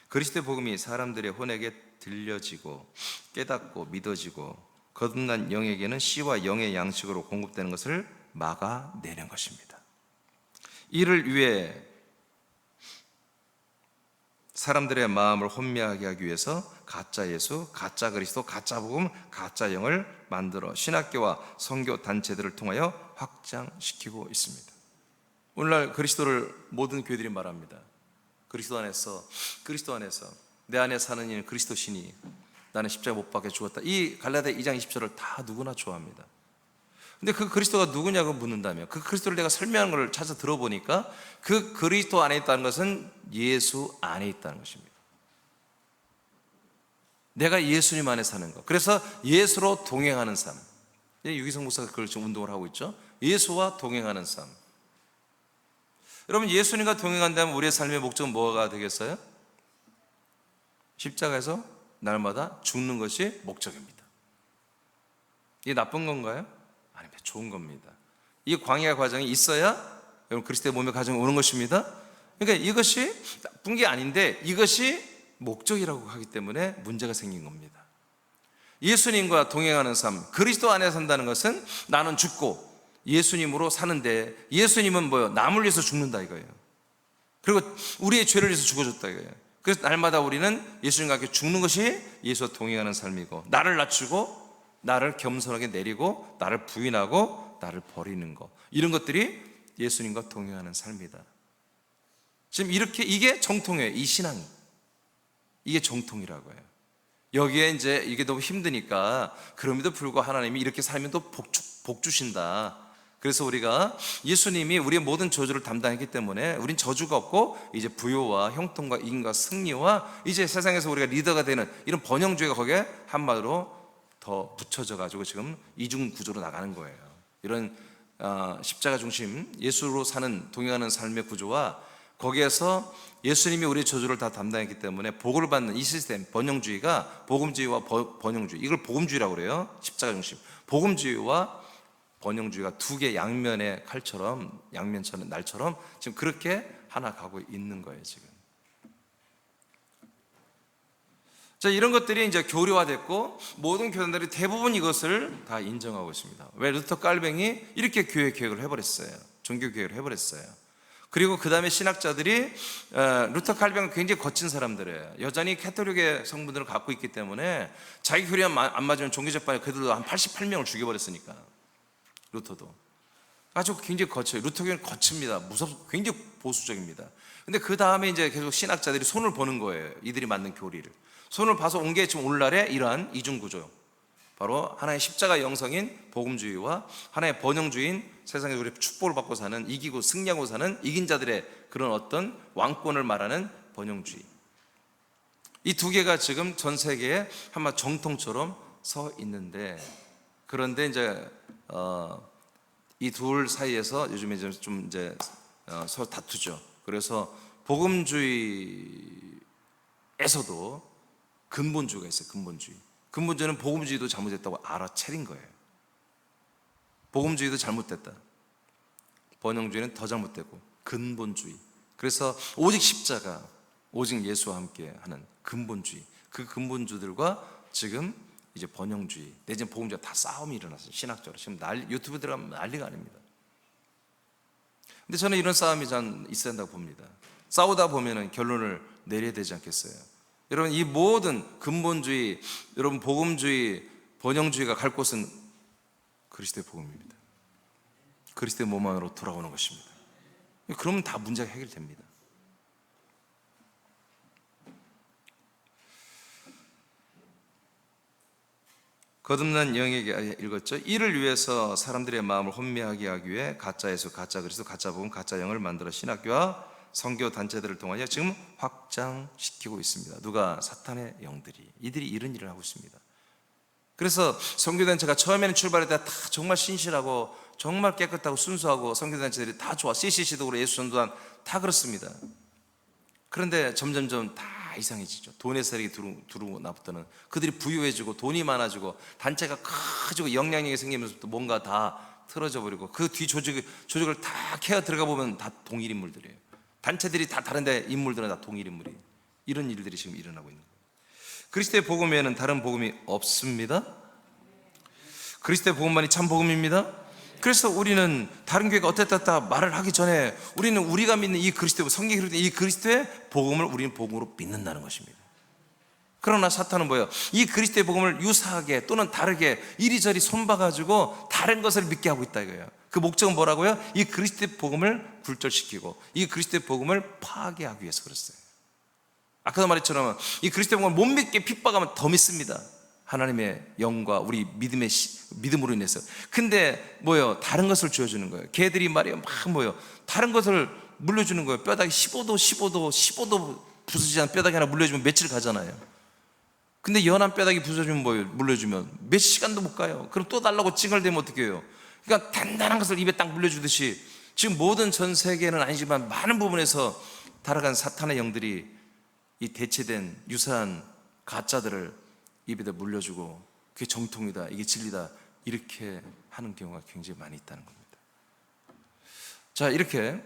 그리스도의 복음이 사람들의 혼에게 들려지고 깨닫고 믿어지고 거듭난 영에게는 씨와 영의 양식으로 공급되는 것을 막아내는 것입니다. 이를 위해 사람들의 마음을 혼미하게 하기 위해서 가짜 예수, 가짜 그리스도, 가짜 복음, 가짜 영을 만들어 신학교와 선교 단체들을 통하여 확장시키고 있습니다. 오늘날 그리스도를 모든 교회들이 말합니다. 그리스도 안에서 내 안에 사는 이는 그리스도시니 나는 십자가 못 박혀 죽었다. 이 갈라디아 2장 20절을 다 누구나 좋아합니다. 근데 그 그리스도가 누구냐고 묻는다면, 그 그리스도를 내가 설명하는 걸 찾아 들어보니까 그 그리스도 안에 있다는 것은 예수 안에 있다는 것입니다. 내가 예수님 안에 사는 것. 그래서 예수로 동행하는 삶. 유기성 목사가 그걸 지금 운동을 하고 있죠. 예수와 동행하는 삶. 여러분, 예수님과 동행한다면 우리의 삶의 목적은 뭐가 되겠어요? 십자가에서 날마다 죽는 것이 목적입니다. 이게 나쁜 건가요? 아닙니다. 좋은 겁니다. 이 광야 과정이 있어야 여러분 그리스도의 몸의 과정이 오는 것입니다. 그러니까 이것이 나쁜 게 아닌데 이것이 목적이라고 하기 때문에 문제가 생긴 겁니다. 예수님과 동행하는 삶, 그리스도 안에 산다는 것은 나는 죽고 예수님으로 사는데, 예수님은 뭐예요? 남을 위해서 죽는다 이거예요. 그리고 우리의 죄를 위해서 죽어줬다 이거예요. 그래서 날마다 우리는 예수님과 함께 죽는 것이 예수와 동행하는 삶이고, 나를 낮추고 나를 겸손하게 내리고 나를 부인하고 나를 버리는 것, 이런 것들이 예수님과 동행하는 삶이다. 지금 이렇게, 이게 정통이에요. 이 신앙이, 이게 정통이라고 해요. 여기에 이제 이게 너무 힘드니까 그럼에도 불구하고 하나님이 이렇게 살면 또 복 주신다. 그래서 우리가 예수님이 우리의 모든 저주를 담당했기 때문에 우린 저주가 없고 이제 부요와 형통과 이익과 승리와 이제 세상에서 우리가 리더가 되는 이런 번영주의가 거기에 한마디로 더 붙여져 가지고 지금 이중 구조로 나가는 거예요. 이런 십자가 중심 예수로 사는 동행하는 삶의 구조와 거기에서 예수님이 우리의 저주를 다 담당했기 때문에 복을 받는 이 시스템, 번영주의가 복음주의와 번영주의, 이걸 복음주의라고 그래요. 십자가 중심 복음주의와 번영주의가 두 개 양면의 칼처럼, 양면처럼 날처럼 지금 그렇게 하나 가고 있는 거예요 지금. 자, 이런 것들이 이제 교류화됐고 모든 교단들이 대부분 이것을 다 인정하고 있습니다. 왜? 루터 깔뱅이 이렇게 교회 개혁을 해버렸어요. 종교 개혁을 해버렸어요. 그리고 그 다음에 신학자들이 루터 칼뱅은 굉장히 거친 사람들이에요. 여전히 캐톨릭의 성분들을 갖고 있기 때문에 자기 교리 안 맞으면 종교재판에 그들도 한 88명을 죽여버렸으니까. 루터도 아주 굉장히 거쳐요. 루터교는 거칩니다. 굉장히 보수적입니다. 근데 그 다음에 이제 계속 신학자들이 손을 보는 거예요. 이들이 만든 교리를 손을 봐서 온 게 지금 오늘날의 이러한 이중구조, 바로 하나의 십자가 영성인 복음주의와 하나의 번영주의인 세상에 우리 축복을 받고 사는, 이기고 승리하고 사는 이긴 자들의 그런 어떤 왕권을 말하는 번영주의, 이 두 개가 지금 전 세계에 한마디 정통처럼 서 있는데, 그런데 이제 이 둘 사이에서 요즘에 좀 이제 서로 다투죠. 그래서 복음주의에서도 근본주의가 있어요. 근본주의는 복음주의도 잘못됐다고 알아차린 거예요. 복음주의도 잘못됐다, 번영주의는 더 잘못되고 근본주의. 그래서 오직 십자가, 오직 예수와 함께 하는 근본주의, 그 근본주들과 지금 이제 번영주의 내지는 복음주의 다 싸움이 일어났어요. 신학적으로 지금 유튜브 들어가면 난리가 아닙니다. 근데 저는 이런 싸움이 전 있어야 한다고 봅니다. 싸우다 보면은 결론을 내려야 되지 않겠어요? 여러분, 이 모든 근본주의, 여러분 복음주의, 번영주의가 갈 곳은 그리스도의 복음입니다. 그리스도의 몸 안으로 돌아오는 것입니다. 그러면 다 문제가 해결됩니다. 거듭난 영에게 읽었죠. 이를 위해서 사람들의 마음을 혼미하게 하기 위해 가짜 예수, 가짜 그리스도, 가짜 복음, 가짜 영을 만들어 신학교와 선교 단체들을 통하여 지금 확장시키고 있습니다. 누가? 사탄의 영들이. 이들이 이런 일을 하고 있습니다. 그래서 선교단체가 처음에는 출발할 때 다 정말 신실하고 정말 깨끗하고 순수하고, 선교단체들이 다 좋아, CCC도 그렇고 예수 전도단 다 그렇습니다. 그런데 점점점 다 이상해지죠. 돈의 세력이 들어오고 나부터는 그들이 부유해지고 돈이 많아지고 단체가 커지고 영향력이 생기면서부터 뭔가 다 틀어져 버리고, 그 뒤 조직을 다 케어 들어가 보면 다 동일 인물들이에요. 단체들이 다 다른데 인물들은 다 동일 인물이에요. 이런 일들이 지금 일어나고 있는 거예요. 그리스도의 복음 외에는 다른 복음이 없습니다. 그리스도의 복음만이 참 복음입니다. 그래서 우리는 다른 교회가 어땠다 말을 하기 전에 우리는 우리가 믿는 이 그리스도, 성경이 그렇게 이 그리스도의 복음을 우리는 복음으로 믿는다는 것입니다. 그러나 사탄은 뭐예요? 이 그리스도의 복음을 유사하게 또는 다르게 이리저리 손봐가지고 다른 것을 믿게 하고 있다 이거예요. 그 목적은 뭐라고요? 이 그리스도의 복음을 굴절시키고 이 그리스도의 복음을 파괴하기 위해서 그랬어요. 아까도 말했처럼 이 그리스도의 복음을 못 믿게 핍박하면 더 믿습니다. 하나님의 영과 우리 믿음으로 인해서. 근데 뭐예요? 다른 것을 주어주는 거예요. 걔들이 말이에요, 막 뭐예요? 다른 것을 물려주는 거예요. 뼈다귀 15도 부서지지 않은 뼈다귀 하나 물려주면 며칠 가잖아요. 근데 연한 뼈다귀 부서지면 뭐예요? 물려주면 몇 시간도 못 가요. 그럼 또 달라고 찡얼대면 어떻게 해요? 그러니까 단단한 것을 입에 딱 물려주듯이 지금 모든 전 세계는 아니지만 많은 부분에서 타락한 사탄의 영들이 이 대체된 유사한 가짜들을 입에다 물려주고 그게 정통이다, 이게 진리다, 이렇게 하는 경우가 굉장히 많이 있다는 겁니다. 자, 이렇게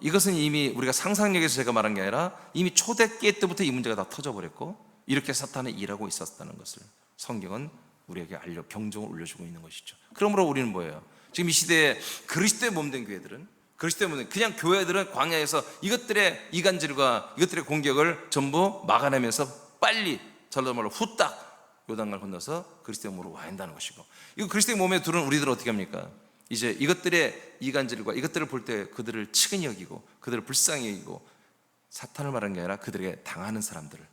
이것은 이미 우리가 상상력에서 제가 말한 게 아니라 이미 초대기 때부터 이 문제가 다 터져버렸고 이렇게 사탄이 일하고 있었다는 것을 성경은 우리에게 경종을 울려주고 있는 것이죠. 그러므로 우리는 뭐예요? 지금 이 시대에 그리스도의 몸된 교회들은, 그리스도의 몸된 그냥 교회들은 광야에서 이것들의 이간질과 이것들의 공격을 전부 막아내면서 빨리 전라도 말로 후딱 요단강을 건너서 그리스도의 몸으로 와야 한다는 것이고, 이거 그리스도의 몸에 들은 우리들은 어떻게 합니까? 이제 이것들의 이간질과 이것들을 볼 때 그들을 측은히 여기고 그들을 불쌍히 여기고, 사탄을 말하는 게 아니라 그들에게 당하는 사람들을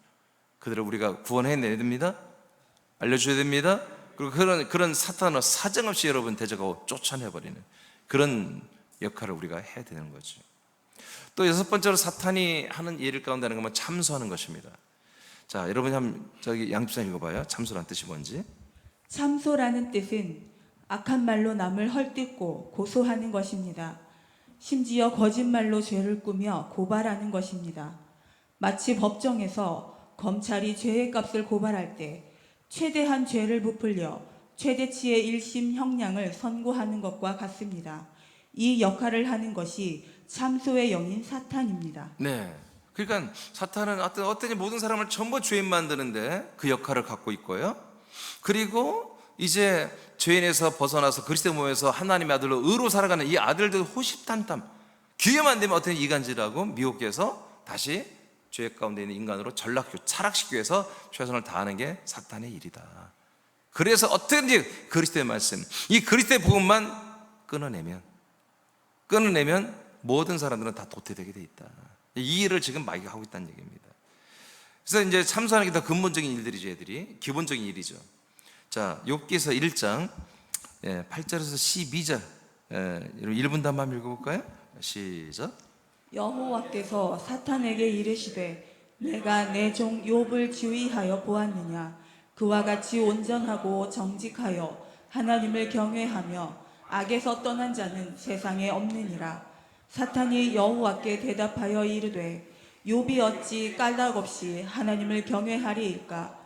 그들을 우리가 구원해내야 됩니다. 알려줘야 됩니다. 그리고 그런 사탄을 사정없이 여러분 대적하고 쫓아내버리는 그런 역할을 우리가 해야 되는 거죠. 또 여섯 번째로 사탄이 하는 일 가운데 하는 것은 참소하는 것입니다. 자, 여러분이 한번 저기 양집사 읽어봐요. 참소라는 뜻이 뭔지. 참소라는 뜻은 악한 말로 남을 헐뜯고 고소하는 것입니다. 심지어 거짓말로 죄를 꾸며 고발하는 것입니다. 마치 법정에서 검찰이 죄의 값을 고발할 때 최대한 죄를 부풀려 최대치의 1심 형량을 선고하는 것과 같습니다. 이 역할을 하는 것이 참소의 영인 사탄입니다. 네. 그러니까 사탄은 어떤 모든 사람을 전부 죄인 만드는데 그 역할을 갖고 있고요. 그리고 이제 죄인에서 벗어나서 그리스도의 몸에서 하나님의 아들로 의로 살아가는 이 아들들 호시탐탐 기회만 되면 어떤 이간질하고 미혹해서 다시 죄 가운데 있는 인간으로 타락시키기 위해서 최선을 다하는 게 사탄의 일이다. 그래서 어떻게든지 그리스도의 말씀, 이 그리스도의 복음만 끊어내면 모든 사람들은 다 도태되게 돼 있다. 이 일을 지금 마귀가 하고 있다는 얘기입니다. 그래서 이제 참소하는 게 더 근본적인 일들이죠. 애들이 기본적인 일이죠. 자, 욥기서 1장 8절에서 12절 1분 단만 읽어볼까요? 시작. 여호와께서 사탄에게 이르시되 내가 내 종 욥을 주의하여 보았느냐. 그와 같이 온전하고 정직하여 하나님을 경외하며 악에서 떠난 자는 세상에 없느니라. 사탄이 여호와께 대답하여 이르되 욥이 어찌 까닭없이 하나님을 경외하리이까.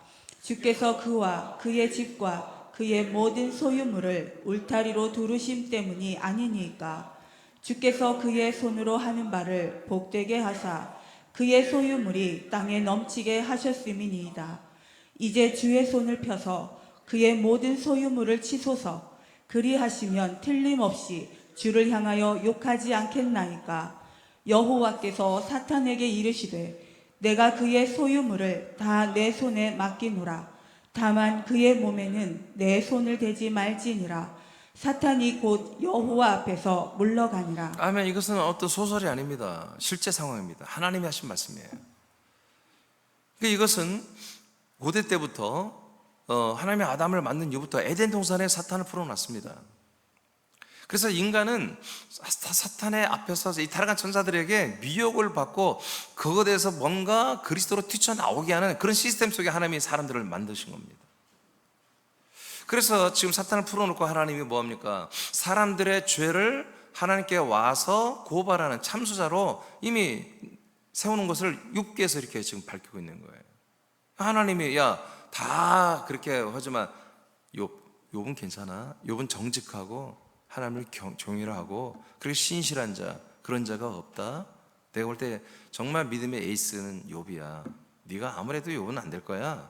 주께서 그와 그의 집과 그의 모든 소유물을 울타리로 두르심 때문이 아니니까. 주께서 그의 손으로 하는 바를 복되게 하사 그의 소유물이 땅에 넘치게 하셨음이니이다. 이제 주의 손을 펴서 그의 모든 소유물을 치소서. 그리하시면 틀림없이 주를 향하여 욕하지 않겠나이까. 여호와께서 사탄에게 이르시되 내가 그의 소유물을 다 내 손에 맡기노라. 다만 그의 몸에는 내 손을 대지 말지니라. 사탄이 곧 여호와 앞에서 물러가니라. 아멘. 이것은 어떤 소설이 아닙니다. 실제 상황입니다. 하나님이 하신 말씀이에요. 이것은 고대 때부터 하나님이 아담을 만든 이후부터 에덴 동산에 사탄을 풀어놨습니다. 그래서 인간은 사탄의 앞에서 이 타락한 천사들에게 미혹을 받고 그것에 대해서 뭔가 그리스도로 뛰쳐나오게 하는 그런 시스템 속에 하나님이 사람들을 만드신 겁니다. 그래서 지금 사탄을 풀어놓고 하나님이 뭐합니까? 사람들의 죄를 하나님께 와서 고발하는 참수자로 이미 세우는 것을 욥기에서 이렇게 지금 밝히고 있는 거예요. 하나님이 다 그렇게 하지만 욥은 괜찮아. 욥은 정직하고 하나님을 경외하고 그리고 신실한 자, 그런 자가 없다. 내가 볼 때 정말 믿음의 에이스는 욥이야. 네가 아무래도 욥은 안 될 거야.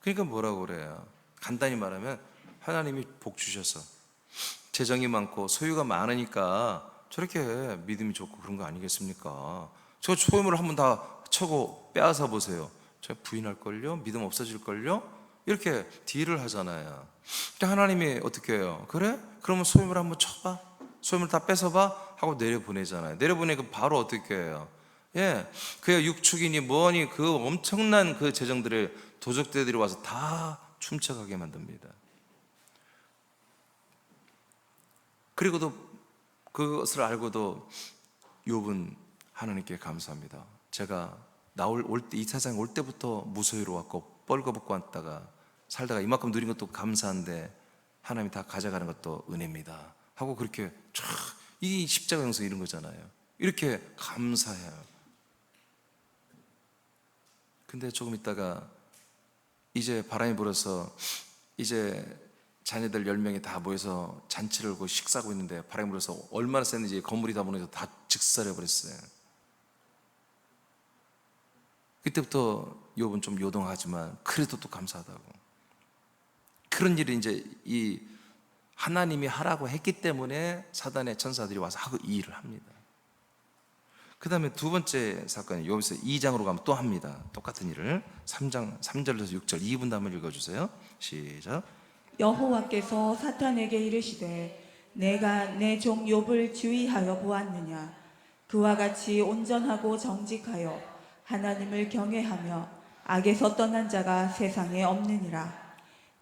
그러니까 뭐라고 그래요? 간단히 말하면 하나님이 복 주셔서 재정이 많고 소유가 많으니까 저렇게 믿음이 좋고 그런 거 아니겠습니까? 저 소유물을 한번 다 쳐고 빼앗아 보세요. 저 부인할걸요? 믿음 없어질걸요? 이렇게 딜을 하잖아요. 그러니까 하나님이 어떻게 해요? 그래? 그러면 소유물 한번 쳐봐. 소유물 다 뺏어봐 하고 내려보내잖아요. 내려보내고 바로 어떻게 해요? 그의 육축이니 뭐니 그 엄청난 그 재정들을 도적들이 와서 다 춤춰가게 만듭니다. 그리고도 그것을 알고도 욥은 하나님께 감사합니다. 제가 이 세상에 올 때부터 무소유로 왔고 뻘거벗고 왔다가 살다가 이만큼 누린 것도 감사한데 하나님이 다 가져가는 것도 은혜입니다 하고 그렇게 이 십자가 영성 이런 거잖아요. 이렇게 감사해요. 근데 조금 있다가 이제 바람이 불어서 이제 자녀들 10명이 다 모여서 잔치를 하고 식사하고 있는데 바람이 불어서 얼마나 셌는지 건물이 다 무너져서 다 직살해 버렸어요. 그때부터 욥은 좀 요동하지만 그래도 또 감사하다고. 그런 일이 이제 이 하나님이 하라고 했기 때문에 사단의 천사들이 와서 하고 이 일을 합니다. 그 다음에 두 번째 사건이 욥에서 2장으로 가면 또 합니다. 똑같은 일을 3장 3절에서 6절 2분 단을 읽어주세요. 시작. 여호와께서 사탄에게 이르시되 내가 내 종 욥을 주의하여 보았느냐. 그와 같이 온전하고 정직하여 하나님을 경외하며 악에서 떠난 자가 세상에 없느니라.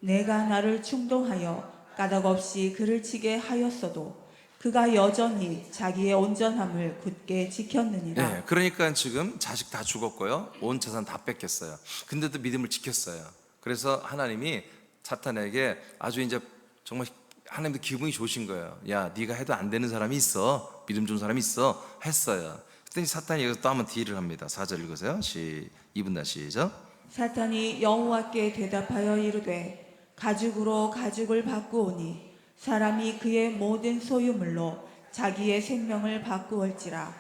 내가 나를 충동하여 까닭없이 그를 치게 하였어도 그가 여전히 자기의 온전함을 굳게 지켰느니라. 네, 그러니까 지금 자식 다 죽었고요, 온 재산 다 뺏겼어요. 근데도 믿음을 지켰어요. 그래서 하나님이 사탄에게 아주 이제 정말 하나님도 기분이 좋으신 거예요. 야, 네가 해도 안 되는 사람이 있어, 믿음 좋은 사람이 있어 했어요. 그랬더니 사탄이 여기서 또 한번 딜을 합니다. 4절 읽으세요. 2분 시작. 사탄이 여호와께 대답하여 이르되 가죽으로 가죽을 바꾸오니 사람이 그의 모든 소유물로 자기의 생명을 바꾸올지라.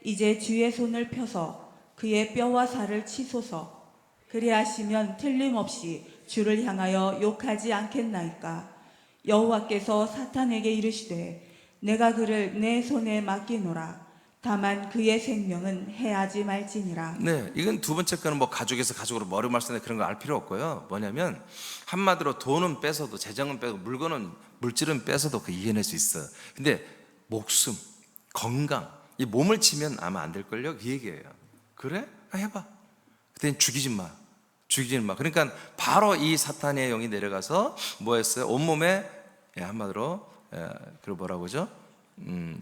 이제 주의 손을 펴서 그의 뼈와 살을 치소서. 그리하시면 틀림없이 주를 향하여 욕하지 않겠나이까. 여호와께서 사탄에게 이르시되 내가 그를 내 손에 맡기노라. 다만 그의 생명은 해하지 말지니라. 네, 이건 두 번째 거는 뭐 가죽에서 가죽으로 머리 말씀에 그런 거 알 필요 없고요. 뭐냐면 한마디로 돈은 뺏어도, 재정은 뺏어도, 물건은, 물질은 뺏어도 그 이겨낼 수 있어요. 근데 목숨, 건강, 이 몸을 치면 아마 안 될걸요. 그 얘기예요. 그래? 해봐. 그때는 죽이지 마. 그러니까 바로 이 사탄의 영이 내려가서 뭐 했어요? 온몸에, 한마디로, 그리고 뭐라고 하죠?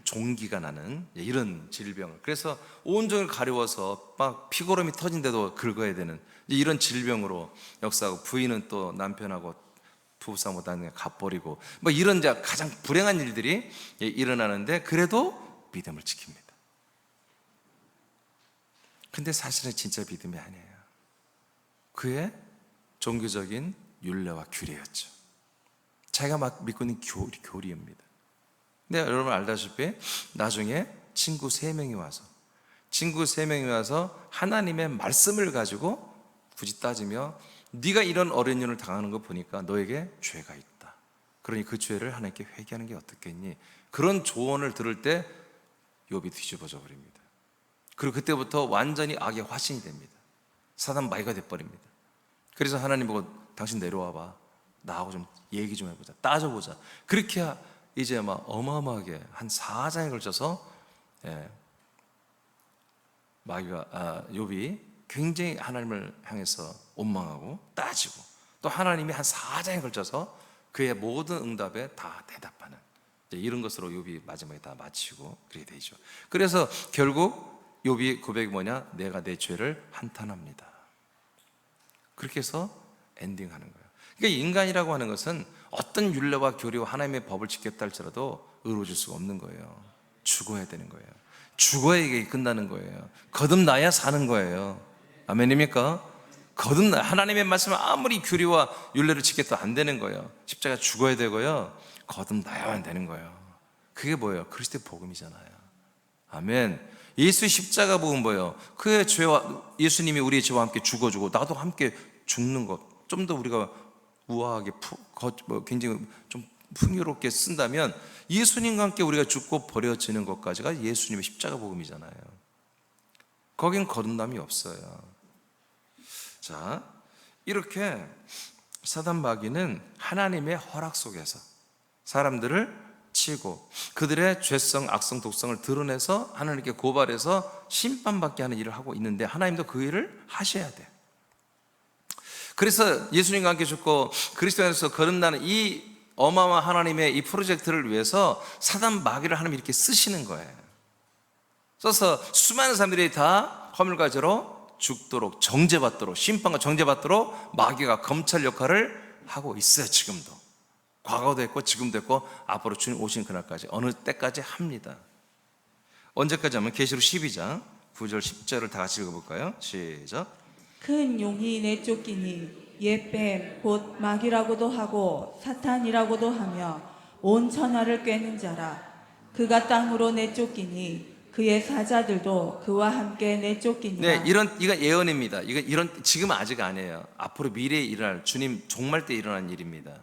종기가 나는 이런 질병을, 그래서 온종일 가려워서 막 피고름이 터진데도 긁어야 되는 이런 질병으로 역사하고, 부인은 또 남편하고 부부싸움 다니게 갚버리고, 뭐 이런 이제 가장 불행한 일들이 일어나는데 그래도 믿음을 지킵니다. 근데 사실은 진짜 믿음이 아니에요. 그의 종교적인 율례와 규례였죠. 자기가 막 믿고 있는 교리입니다. 근데 여러분 알다시피 나중에 친구 3명이 와서 하나님의 말씀을 가지고 굳이 따지며 네가 이런 어린이를 당하는 거 보니까 너에게 죄가 있다. 그러니 그 죄를 하나님께 회개하는 게 어떻겠니? 그런 조언을 들을 때 욥이 뒤집어져 버립니다. 그리고 그때부터 완전히 악의 화신이 됩니다. 사단 마귀가 돼버립니다. 그래서 하나님 보고 당신 내려와봐, 나하고 좀 얘기 좀 해보자, 따져보자. 그렇게 이제 막 어마어마하게 한 4장에 걸쳐서 마귀가 욥이 굉장히 하나님을 향해서 원망하고 따지고, 또 하나님이 한 4장에 걸쳐서 그의 모든 응답에 다 대답하는 이런 것으로 욥이 마지막에 다 마치고 그렇게 되죠. 그래서 결국 욥이 고백이 뭐냐? 내가 내 죄를 한탄합니다. 그렇게 해서 엔딩하는 거예요. 그러니까 인간이라고 하는 것은 어떤 율례와 교리와 하나님의 법을 지켰다 할지라도 의로워질 수가 없는 거예요. 죽어야 되는 거예요. 죽어야 이게 끝나는 거예요. 거듭나야 사는 거예요. 아멘입니까? 거듭나, 하나님의 말씀을 아무리 교리와 율례를 지켜도 안 되는 거예요. 십자가 죽어야 되고요, 거듭나야만 되는 거예요. 그게 뭐예요? 그리스도의 복음이잖아요. 아멘. 예수 십자가 복음 뭐예요? 그의 죄와, 예수님이 우리의 죄와 함께 죽어주고 나도 함께 죽는 것, 좀 더 우리가 우아하게 굉장히 좀 풍요롭게 쓴다면 예수님과 함께 우리가 죽고 버려지는 것까지가 예수님의 십자가 복음이잖아요. 거긴 거듭남이 없어요. 자, 이렇게 사단 마귀는 하나님의 허락 속에서 사람들을 치고 그들의 죄성, 악성, 독성을 드러내서 하나님께 고발해서 심판받게 하는 일을 하고 있는데, 하나님도 그 일을 하셔야 돼요. 그래서 예수님과 함께 죽고 그리스도 안에서 거듭나는 이 어마어마한 하나님의 이 프로젝트를 위해서 사단 마귀를 하나님이 이렇게 쓰시는 거예요. 써서 수많은 사람들이 다 허물과 죄로 죽도록, 정죄받도록, 심판과 정죄받도록 마귀가 검찰 역할을 하고 있어요. 지금도. 과거도 했고 지금도 했고 앞으로 주님 오시는 그날까지, 어느 때까지 합니다. 언제까지 하면 계시록 12장 9절 10절을 다 같이 읽어볼까요? 시작. 큰 용이 내쫓기니 옛뱀 곧 마귀라고도 하고 사탄이라고도 하며 온 천하를 꿰는 자라. 그가 땅으로 내쫓기니 그의 사자들도 그와 함께 내쫓기니라. 네, 이건 예언입니다. 이런 지금 아직 아니에요. 앞으로 미래에 일어날, 주님 종말 때 일어난 일입니다.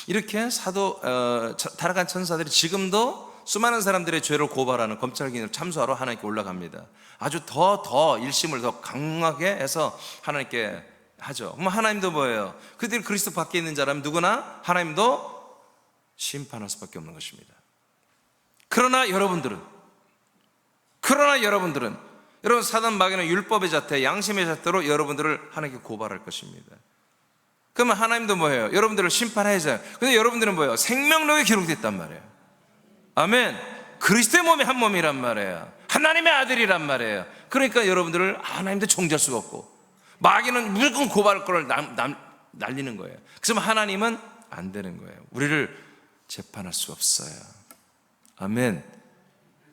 이렇게 타락한 천사들이 지금도 수많은 사람들의 죄를 고발하는 검찰기능을 참수하러 하나님께 올라갑니다. 아주 더 일심을 더 강하게 해서 하나님께 하죠. 그럼 하나님도 뭐예요? 그들이 그리스도 밖에 있는 자라면 누구나 하나님도 심판할 수밖에 없는 것입니다. 그러나 여러분들은 여러분, 사단 마귀는 율법의 잣대, 양심의 잣대로 여러분들을 하나님께 고발할 것입니다. 그러면 하나님도 뭐예요? 여러분들을 심판해야죠. 근데 여러분들은 뭐예요? 생명록에 기록됐단 말이에요. 아멘. 그리스도의 몸이 한 몸이란 말이에요. 하나님의 아들이란 말이에요. 그러니까 여러분들을 하나님도 정죄할 수가 없고, 마귀는 무조건 고발할 걸 날리는 거예요. 그래서 하나님은 안 되는 거예요. 우리를 재판할 수 없어요. 아멘.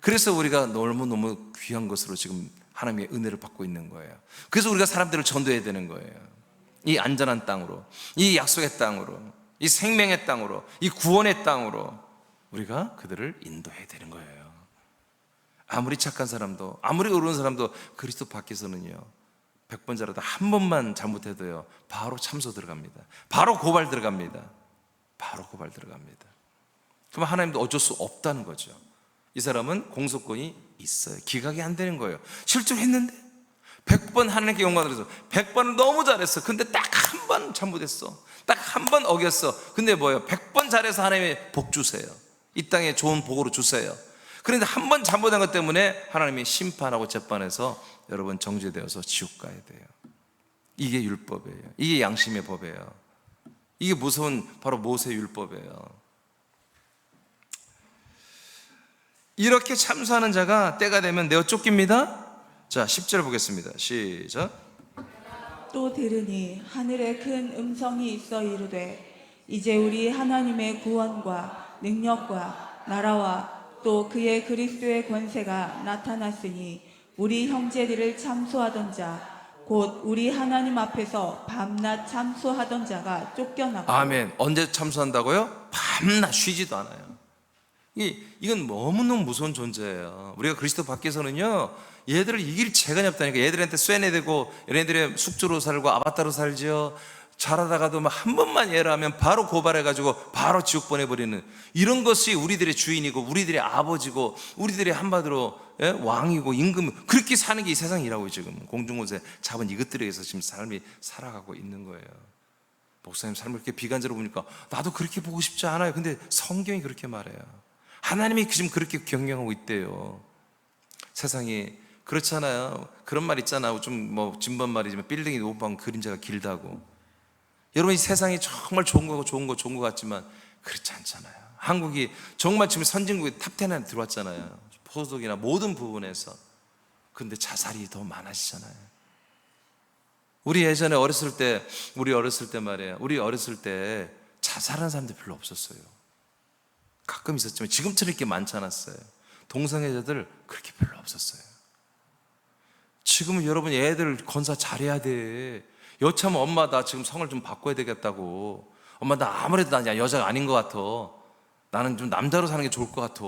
그래서 우리가 너무너무 귀한 것으로 지금 하나님의 은혜를 받고 있는 거예요. 그래서 우리가 사람들을 전도해야 되는 거예요. 이 안전한 땅으로, 이 약속의 땅으로, 이 생명의 땅으로, 이 구원의 땅으로 우리가 그들을 인도해야 되는 거예요. 아무리 착한 사람도, 아무리 어려운 사람도 그리스도 밖에서는요, 100번 잘하다 한 번만 잘못해도요, 바로 참소 들어갑니다. 바로 고발 들어갑니다. 바로 고발 들어갑니다. 그럼 하나님도 어쩔 수 없다는 거죠. 이 사람은 공소권이 있어요. 기각이 안 되는 거예요. 실제로 했는데 100번 하나님께 영광을 드려서 100번을 너무 잘했어. 근데 딱 한 번 잘못했어. 딱 한 번 어겼어. 근데 뭐예요? 100번 잘해서 하나님의 복 주세요. 이 땅에 좋은 복으로 주세요. 그런데 한 번 잘못한 것 때문에 하나님이 심판하고 재판해서 여러분 정죄되어서 지옥 가야 돼요. 이게 율법이에요. 이게 양심의 법이에요. 이게 무서운 바로 모세 율법이에요. 이렇게 참소하는 자가 때가 되면 내어 쫓깁니다. 자, 10절 보겠습니다. 시작. 또 들으니 하늘에 큰 음성이 있어 이르되 이제 우리 하나님의 구원과 능력과 나라와 또 그의 그리스도의 권세가 나타났으니 우리 형제들을 참소하던 자 곧 우리 하나님 앞에서 밤낮 참소하던 자가 쫓겨나고. 아멘. 언제 참소한다고요? 밤낮 쉬지도 않아요. 이건 너무너무 무서운 존재예요. 우리가 그리스도 밖에서는요, 얘들을 이길 재간이 없다니까. 얘들한테 쇠뇌되고 얘네들의 숙주로 살고 아바타로 살지요. 잘하다가도 한 번만 예를 하면 바로 고발해가지고 바로 지옥 보내버리는, 이런 것이 우리들의 주인이고 우리들의 아버지고 우리들의 한마디로 왕이고 임금, 그렇게 사는 게 이 세상이라고요. 지금 공중곳에 잡은 이것들에 의해서 지금 삶이 살아가고 있는 거예요. 목사님 삶을 이렇게 비관적으로 보니까 나도 그렇게 보고 싶지 않아요. 근데 성경이 그렇게 말해요. 하나님이 지금 그렇게 경영하고 있대요. 세상이 그렇잖아요. 그런 말 있잖아요. 좀 진반 말이지만 빌딩이 높은 그림자가 길다고. 여러분, 이 세상이 정말 좋은 거고 좋은 거 같지만 그렇지 않잖아요. 한국이 정말 지금 선진국의 탑10에 들어왔잖아요. 소득이나 모든 부분에서. 근데 자살이 더 많아지잖아요. 우리 예전에 어렸을 때 말이에요. 우리 어렸을 때 자살하는 사람들 별로 없었어요. 가끔 있었지만 지금처럼 이렇게 많지 않았어요. 동성애자들 그렇게 별로 없었어요. 지금은 여러분 애들 건사 잘해야 돼. 여차하면 엄마 나 지금 성을 좀 바꿔야 되겠다고. 엄마 나 아무래도 나 여자가 아닌 것 같아. 나는 좀 남자로 사는 게 좋을 것 같아.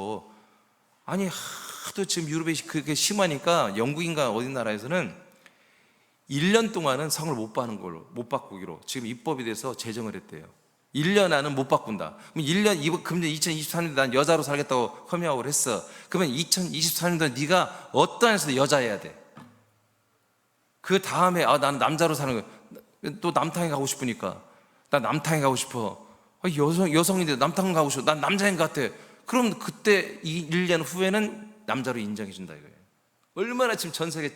아니 하도 지금 유럽에 그게 심하니까 영국인가 어디 나라에서는 1년 동안은 성을 못 바꾸기로 지금 입법이 돼서 제정을 했대요. 1년 안은 못 바꾼다. 그럼 1년, 그럼 2023년도 난 여자로 살겠다고 커밍아웃을 했어. 그러면 2024년도 네가 어떤 데서 여자여야 돼. 그 다음에 나는 남자로 사는 거야. 또 남탕에 가고 싶으니까 나 남탕에 가고 싶어. 여성인데 남탕 가고 싶어. 난 남자인 것 같아. 그럼 그때 이 1년 후에는 남자로 인정해 준다 이거예요. 얼마나 지금 전 세계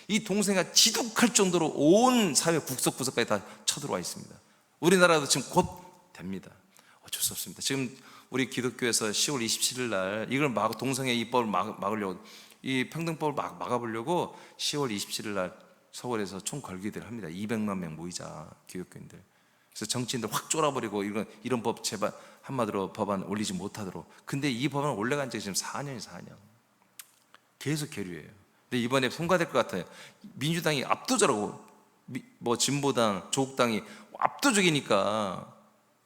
이 동생가 지독할 정도로 온 사회 구석구석까지 다 쳐들어와 있습니다. 우리나라도 지금 곧 됩니다. 어쩔 수 없습니다. 지금 우리 기독교에서 10월 27일 날 이걸 동성애 입법을 막으려고, 이 평등법을 막아보려고 10월 27일 날 서울에서 총걸기대를 합니다. 200만 명 모이자, 기독교인들. 그래서 정치인들 확 쫄아버리고 이런 법 제발 한마디로 법안 올리지 못하도록. 근데 이 법안 올라간 지 지금 4년이 4년. 계속 계류해요. 근데 이번에 통과될 것 같아요. 민주당이 압도적으로, 진보당, 조국당이 압도적이니까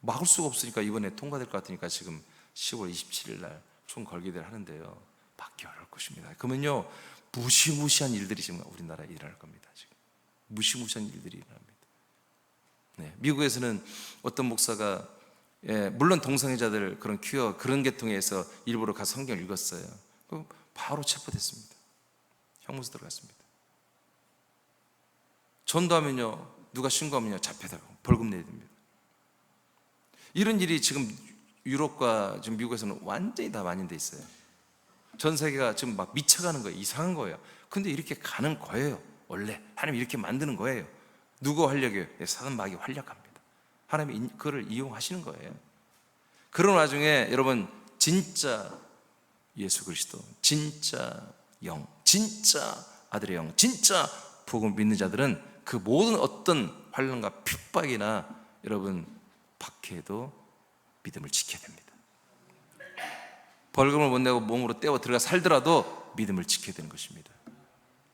막을 수가 없으니까 이번에 통과될 것 같으니까 지금 10월 27일 날 총걸기대를 하는데요. 막기 어려울 것입니다. 그러면요, 무시무시한 일들이 지금 우리나라에 일어날 겁니다. 지금 무시무시한 일들이 일어납니다. 네, 미국에서는 어떤 목사가 물론 동성애자들 그런 퀴어 그런 계통에서 일부러 가서 성경을 읽었어요. 바로 체포됐습니다. 형무소 들어갔습니다. 전도하면요, 누가 신고하면요 잡혀다가 벌금 내야 됩니다. 이런 일이 지금 유럽과 지금 미국에서는 완전히 다 만연돼 있어요. 전 세계가 지금 막 미쳐가는 거예요. 이상한 거예요. 근데 이렇게 가는 거예요. 원래 하나님이 이렇게 만드는 거예요. 누구 활력이에요? 사단 마귀 활력합니다. 하나님이 그걸 이용하시는 거예요. 그런 와중에 여러분, 진짜 예수 그리스도, 진짜 영, 진짜 아들의 영, 진짜 복음을 믿는 자들은 그 모든 어떤 환난과 핍박이나 여러분 박해도 믿음을 지켜야 됩니다. 벌금을 못 내고 몸으로 떼어 들어가 살더라도 믿음을 지켜야 되는 것입니다.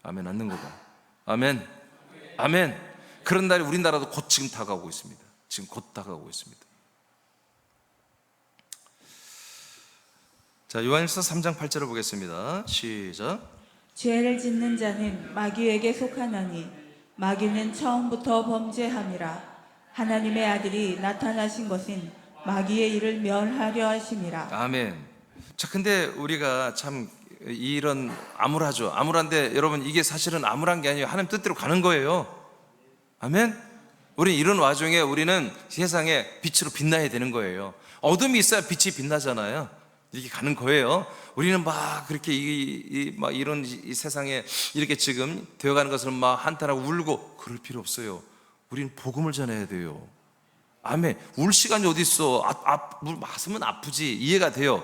아멘. 않는 거가. 아멘. 아멘. 그런 날이 우리나라도 곧 지금 다가오고 있습니다. 지금 곧 다가오고 있습니다. 자, 요한일서 3장 8절을 보겠습니다. 시작. 죄를 짓는 자는 마귀에게 속하나니 마귀는 처음부터 범죄함이라. 하나님의 아들이 나타나신 것은 마귀의 일을 멸하려 하심이라. 아멘. 자, 근데 우리가 참 이런 암울하죠. 암울한데 여러분, 이게 사실은 암울한 게 아니에요. 하나님 뜻대로 가는 거예요. 아멘. 우리 이런 와중에 우리는 세상에 빛으로 빛나야 되는 거예요. 어둠이 있어야 빛이 빛나잖아요. 이렇게 가는 거예요. 우리는 막 그렇게 막 이런 이 세상에 이렇게 지금 되어가는 것을 막 한탄하고 울고 그럴 필요 없어요. 우리는 복음을 전해야 돼요. 아멘. 울 시간이 어디 있어? 맞으면 아프지. 이해가 돼요.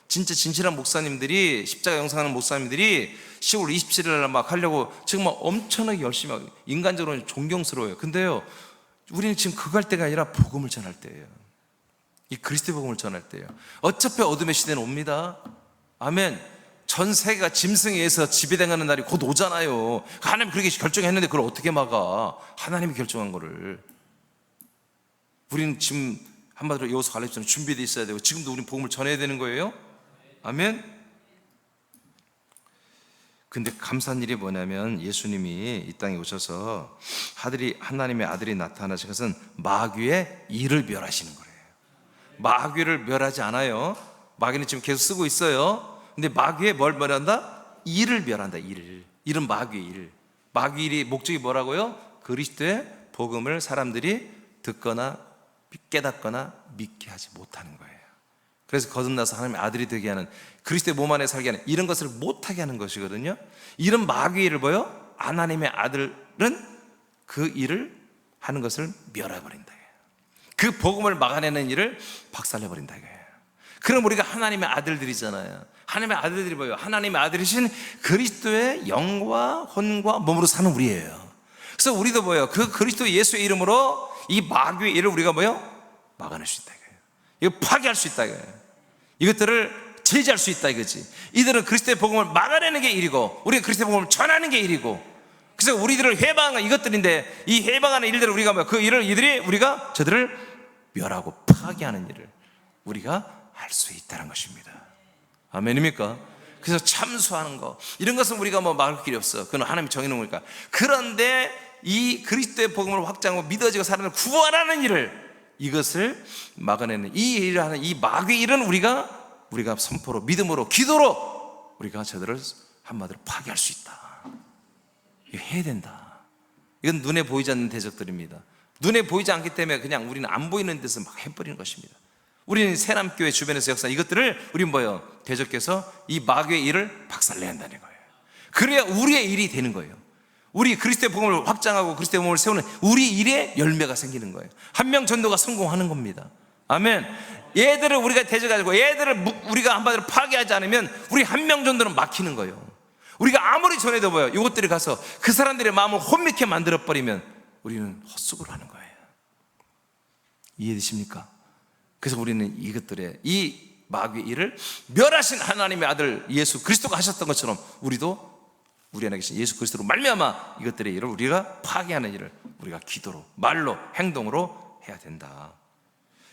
진짜 진실한 목사님들이, 십자가 영상하는 목사님들이 10월 27일 날 막 하려고 지금 막 엄청나게 열심히 하고, 인간적으로는 존경스러워요. 근데요, 우리는 지금 그거 할 때가 아니라 복음을 전할 때예요. 이 그리스도의 복음을 전할 때예요. 어차피 어둠의 시대는 옵니다. 아멘. 전 세계가 짐승에 의해서 지배당하는 날이 곧 오잖아요. 하나님이 그렇게 결정했는데 그걸 어떻게 막아? 하나님이 결정한 거를. 우리는 지금 한마디로 여호수아 갈렙처럼 준비되어 있어야 되고, 지금도 우리는 복음을 전해야 되는 거예요. 아멘. 근데 감사한 일이 뭐냐면, 예수님이 이 땅에 오셔서 하나님의 아들이 나타나신 것은 마귀의 일을 멸하시는 거예요. 마귀를 멸하지 않아요. 마귀는 지금 계속 쓰고 있어요. 근데 마귀의 뭘 멸한다? 일을 멸한다. 일은 마귀의 일. 마귀의 일이 목적이 뭐라고요? 그리스도의 복음을 사람들이 듣거나 깨닫거나 믿게 하지 못하는 거예요. 그래서 거듭나서 하나님의 아들이 되게 하는, 그리스도의 몸 안에 살게 하는 이런 것을 못하게 하는 것이거든요. 이런 마귀의 일을 뭐요? 하나님의 아들은 그 일을 하는 것을 멸해버린다. 그 복음을 막아내는 일을 박살내버린다 이거예요. 그럼 우리가 하나님의 아들들이잖아요. 하나님의 아들들이 뭐예요? 하나님의 아들이신 그리스도의 영과 혼과 몸으로 사는 우리예요. 그래서 우리도 뭐예요? 그 그리스도 예수의 이름으로 이 마귀의 일을 우리가 뭐예요? 막아낼 수 있다 이거예요. 이거 파괴할 수 있다 이거예요. 이것들을 제지할 수 있다 이거지. 이들은 그리스도의 복음을 막아내는 게 일이고, 우리가 그리스도의 복음을 전하는 게 일이고, 그래서 우리들을 해방하는 이것들인데, 이 해방하는 일들을 우리가 뭐 그 일을 우리가 저들을 멸하고 파괴하는 일을 우리가 할 수 있다는 것입니다. 아멘입니까? 그래서 참수하는 거, 이런 것은 우리가 뭐 막을 길이 없어. 그건 하나님이 정해놓은 거니까. 그런데 이 그리스도의 복음을 확장하고 믿어지고 사람을 구원하는 일을, 이것을 막아내는 이 일을 하는 이 마귀의 일은 우리가 선포로, 믿음으로, 기도로 우리가 저들을 한마디로 파괴할 수 있다. 이거 해야 된다. 이건 눈에 보이지 않는 대적들입니다. 눈에 보이지 않기 때문에 그냥 우리는 안 보이는 데서 막 해버리는 것입니다. 우리는 새남교회 주변에서 역사, 이것들을 우리는 뭐예요? 대적해서 이 마귀의 일을 박살내야 한다는 거예요. 그래야 우리의 일이 되는 거예요. 우리 그리스도의 복음을 확장하고 그리스도의 몸을 세우는 우리 일에 열매가 생기는 거예요. 한 명 전도가 성공하는 겁니다. 아멘. 얘들을 우리가 대적하고 얘들을 우리가 한마디로 파괴하지 않으면 우리 한 명 전도는 막히는 거예요. 우리가 아무리 전해도 뭐예요? 이것들이 가서 그 사람들의 마음을 혼미케 만들어버리면 우리는 헛수고를 하는 거예요. 이해되십니까? 그래서 우리는 이것들의 이 마귀의 일을 멸하신 하나님의 아들 예수 그리스도가 하셨던 것처럼 우리 안에 계신 예수 그리스도로 말미암아 이것들의 일을 우리가 파괴하는 일을 우리가 기도로, 말로, 행동으로 해야 된다.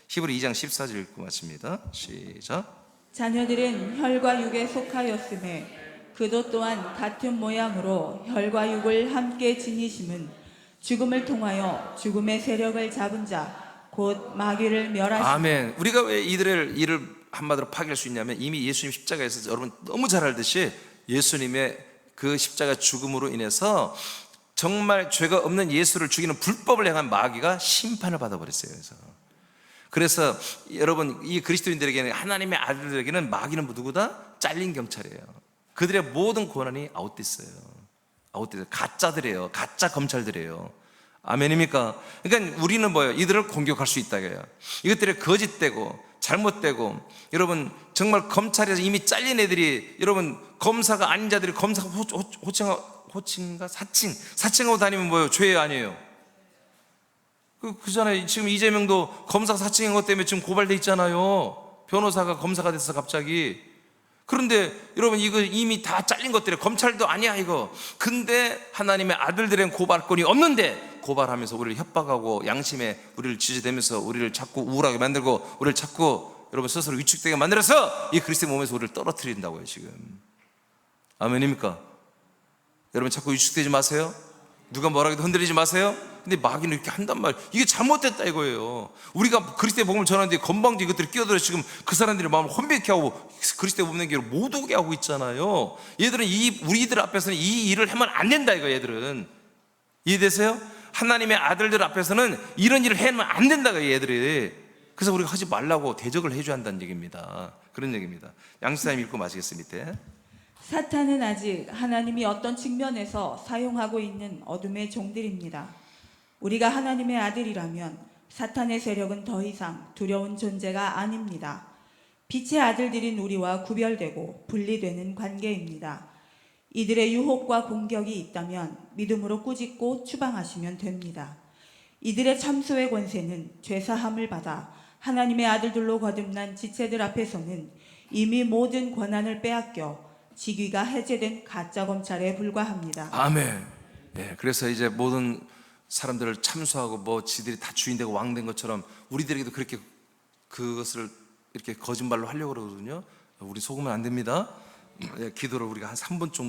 히브리 2장 14절 읽고 마칩니다. 시작. 자녀들은 혈과 육에 속하였음에 그도 또한 같은 모양으로 혈과 육을 함께 지니심은 죽음을 통하여 죽음의 세력을 잡은 자 곧 마귀를 멸하시고. 아멘. 우리가 왜 이들을 일을 한마디로 파괴할 수 있냐면, 이미 예수님 십자가에서 여러분 너무 잘 알듯이 예수님의 그 십자가 죽음으로 인해서 정말 죄가 없는 예수를 죽이는 불법을 행한 마귀가 심판을 받아버렸어요. 그래서 여러분, 이 그리스도인들에게는, 하나님의 아들들에게는 마귀는 누구다? 잘린 경찰이에요. 그들의 모든 권한이 아웃됐어요. 아웃됐어요. 가짜들이에요. 가짜 검찰들이에요. 아멘입니까? 그러니까 우리는 뭐예요? 이들을 공격할 수 있다 이거예요. 이것들이 거짓되고 잘못되고, 여러분 정말 검찰에서 이미 잘린 애들이, 여러분 검사가 아닌 자들이 검사가 호칭인가 사칭하고 다니면 뭐예요? 죄 아니에요? 그잖아요. 지금 이재명도 검사 사칭한 것 때문에 지금 고발돼 있잖아요. 변호사가 검사가 됐어 갑자기. 그런데 여러분, 이거 이미 다 잘린 것들이에요. 검찰도 아니야 이거. 근데 하나님의 아들들은 고발권이 없는데 고발하면서 우리를 협박하고 양심에 우리를 지지대면서 우리를 자꾸 우울하게 만들고, 우리를 자꾸 여러분 스스로 위축되게 만들어서 이 그리스도의 몸에서 우리를 떨어뜨린다고요 지금. 아멘입니까? 여러분 자꾸 위축되지 마세요. 누가 뭐라 해도 흔들리지 마세요. 근데 마귀는 이렇게 한단 말이에요. 이게 잘못됐다 이거예요. 우리가 그리스도의 복음을 전하는데 건방지 이것들이 끼어들어 지금 그 사람들의 마음을 혼미케 하고 그리스도의 복음의 길을 못 오게 하고 있잖아요. 얘들은 우리들 앞에서는 이 일을 하면 안 된다 이거. 얘들은 이해되세요? 하나님의 아들들 앞에서는 이런 일을 하면 안 된다 그 얘들이. 그래서 우리가 하지 말라고 대적을 해줘야 한다는 얘기입니다. 그런 얘기입니다. 양수사님 읽고 마시겠습니다. 밑에. 사탄은 아직 하나님이 어떤 측면에서 사용하고 있는 어둠의 종들입니다. 우리가 하나님의 아들이라면 사탄의 세력은 더 이상 두려운 존재가 아닙니다. 빛의 아들들인 우리와 구별되고 분리되는 관계입니다. 이들의 유혹과 공격이 있다면 믿음으로 꾸짖고 추방하시면 됩니다. 이들의 참소의 권세는 죄사함을 받아 하나님의 아들들로 거듭난 지체들 앞에서는 이미 모든 권한을 빼앗겨 직위가 해제된 가짜 검찰에 불과합니다. 아멘. 예, 그래서 이제 모든 사람들을 참수하고 뭐 지들이 다 주인되고 왕된 것처럼 우리들에게도 그렇게 그것을 이렇게 거짓말로 하려고 그러거든요. 우리 속으면 안 됩니다. 예, 기도를 우리가 한 3분 정도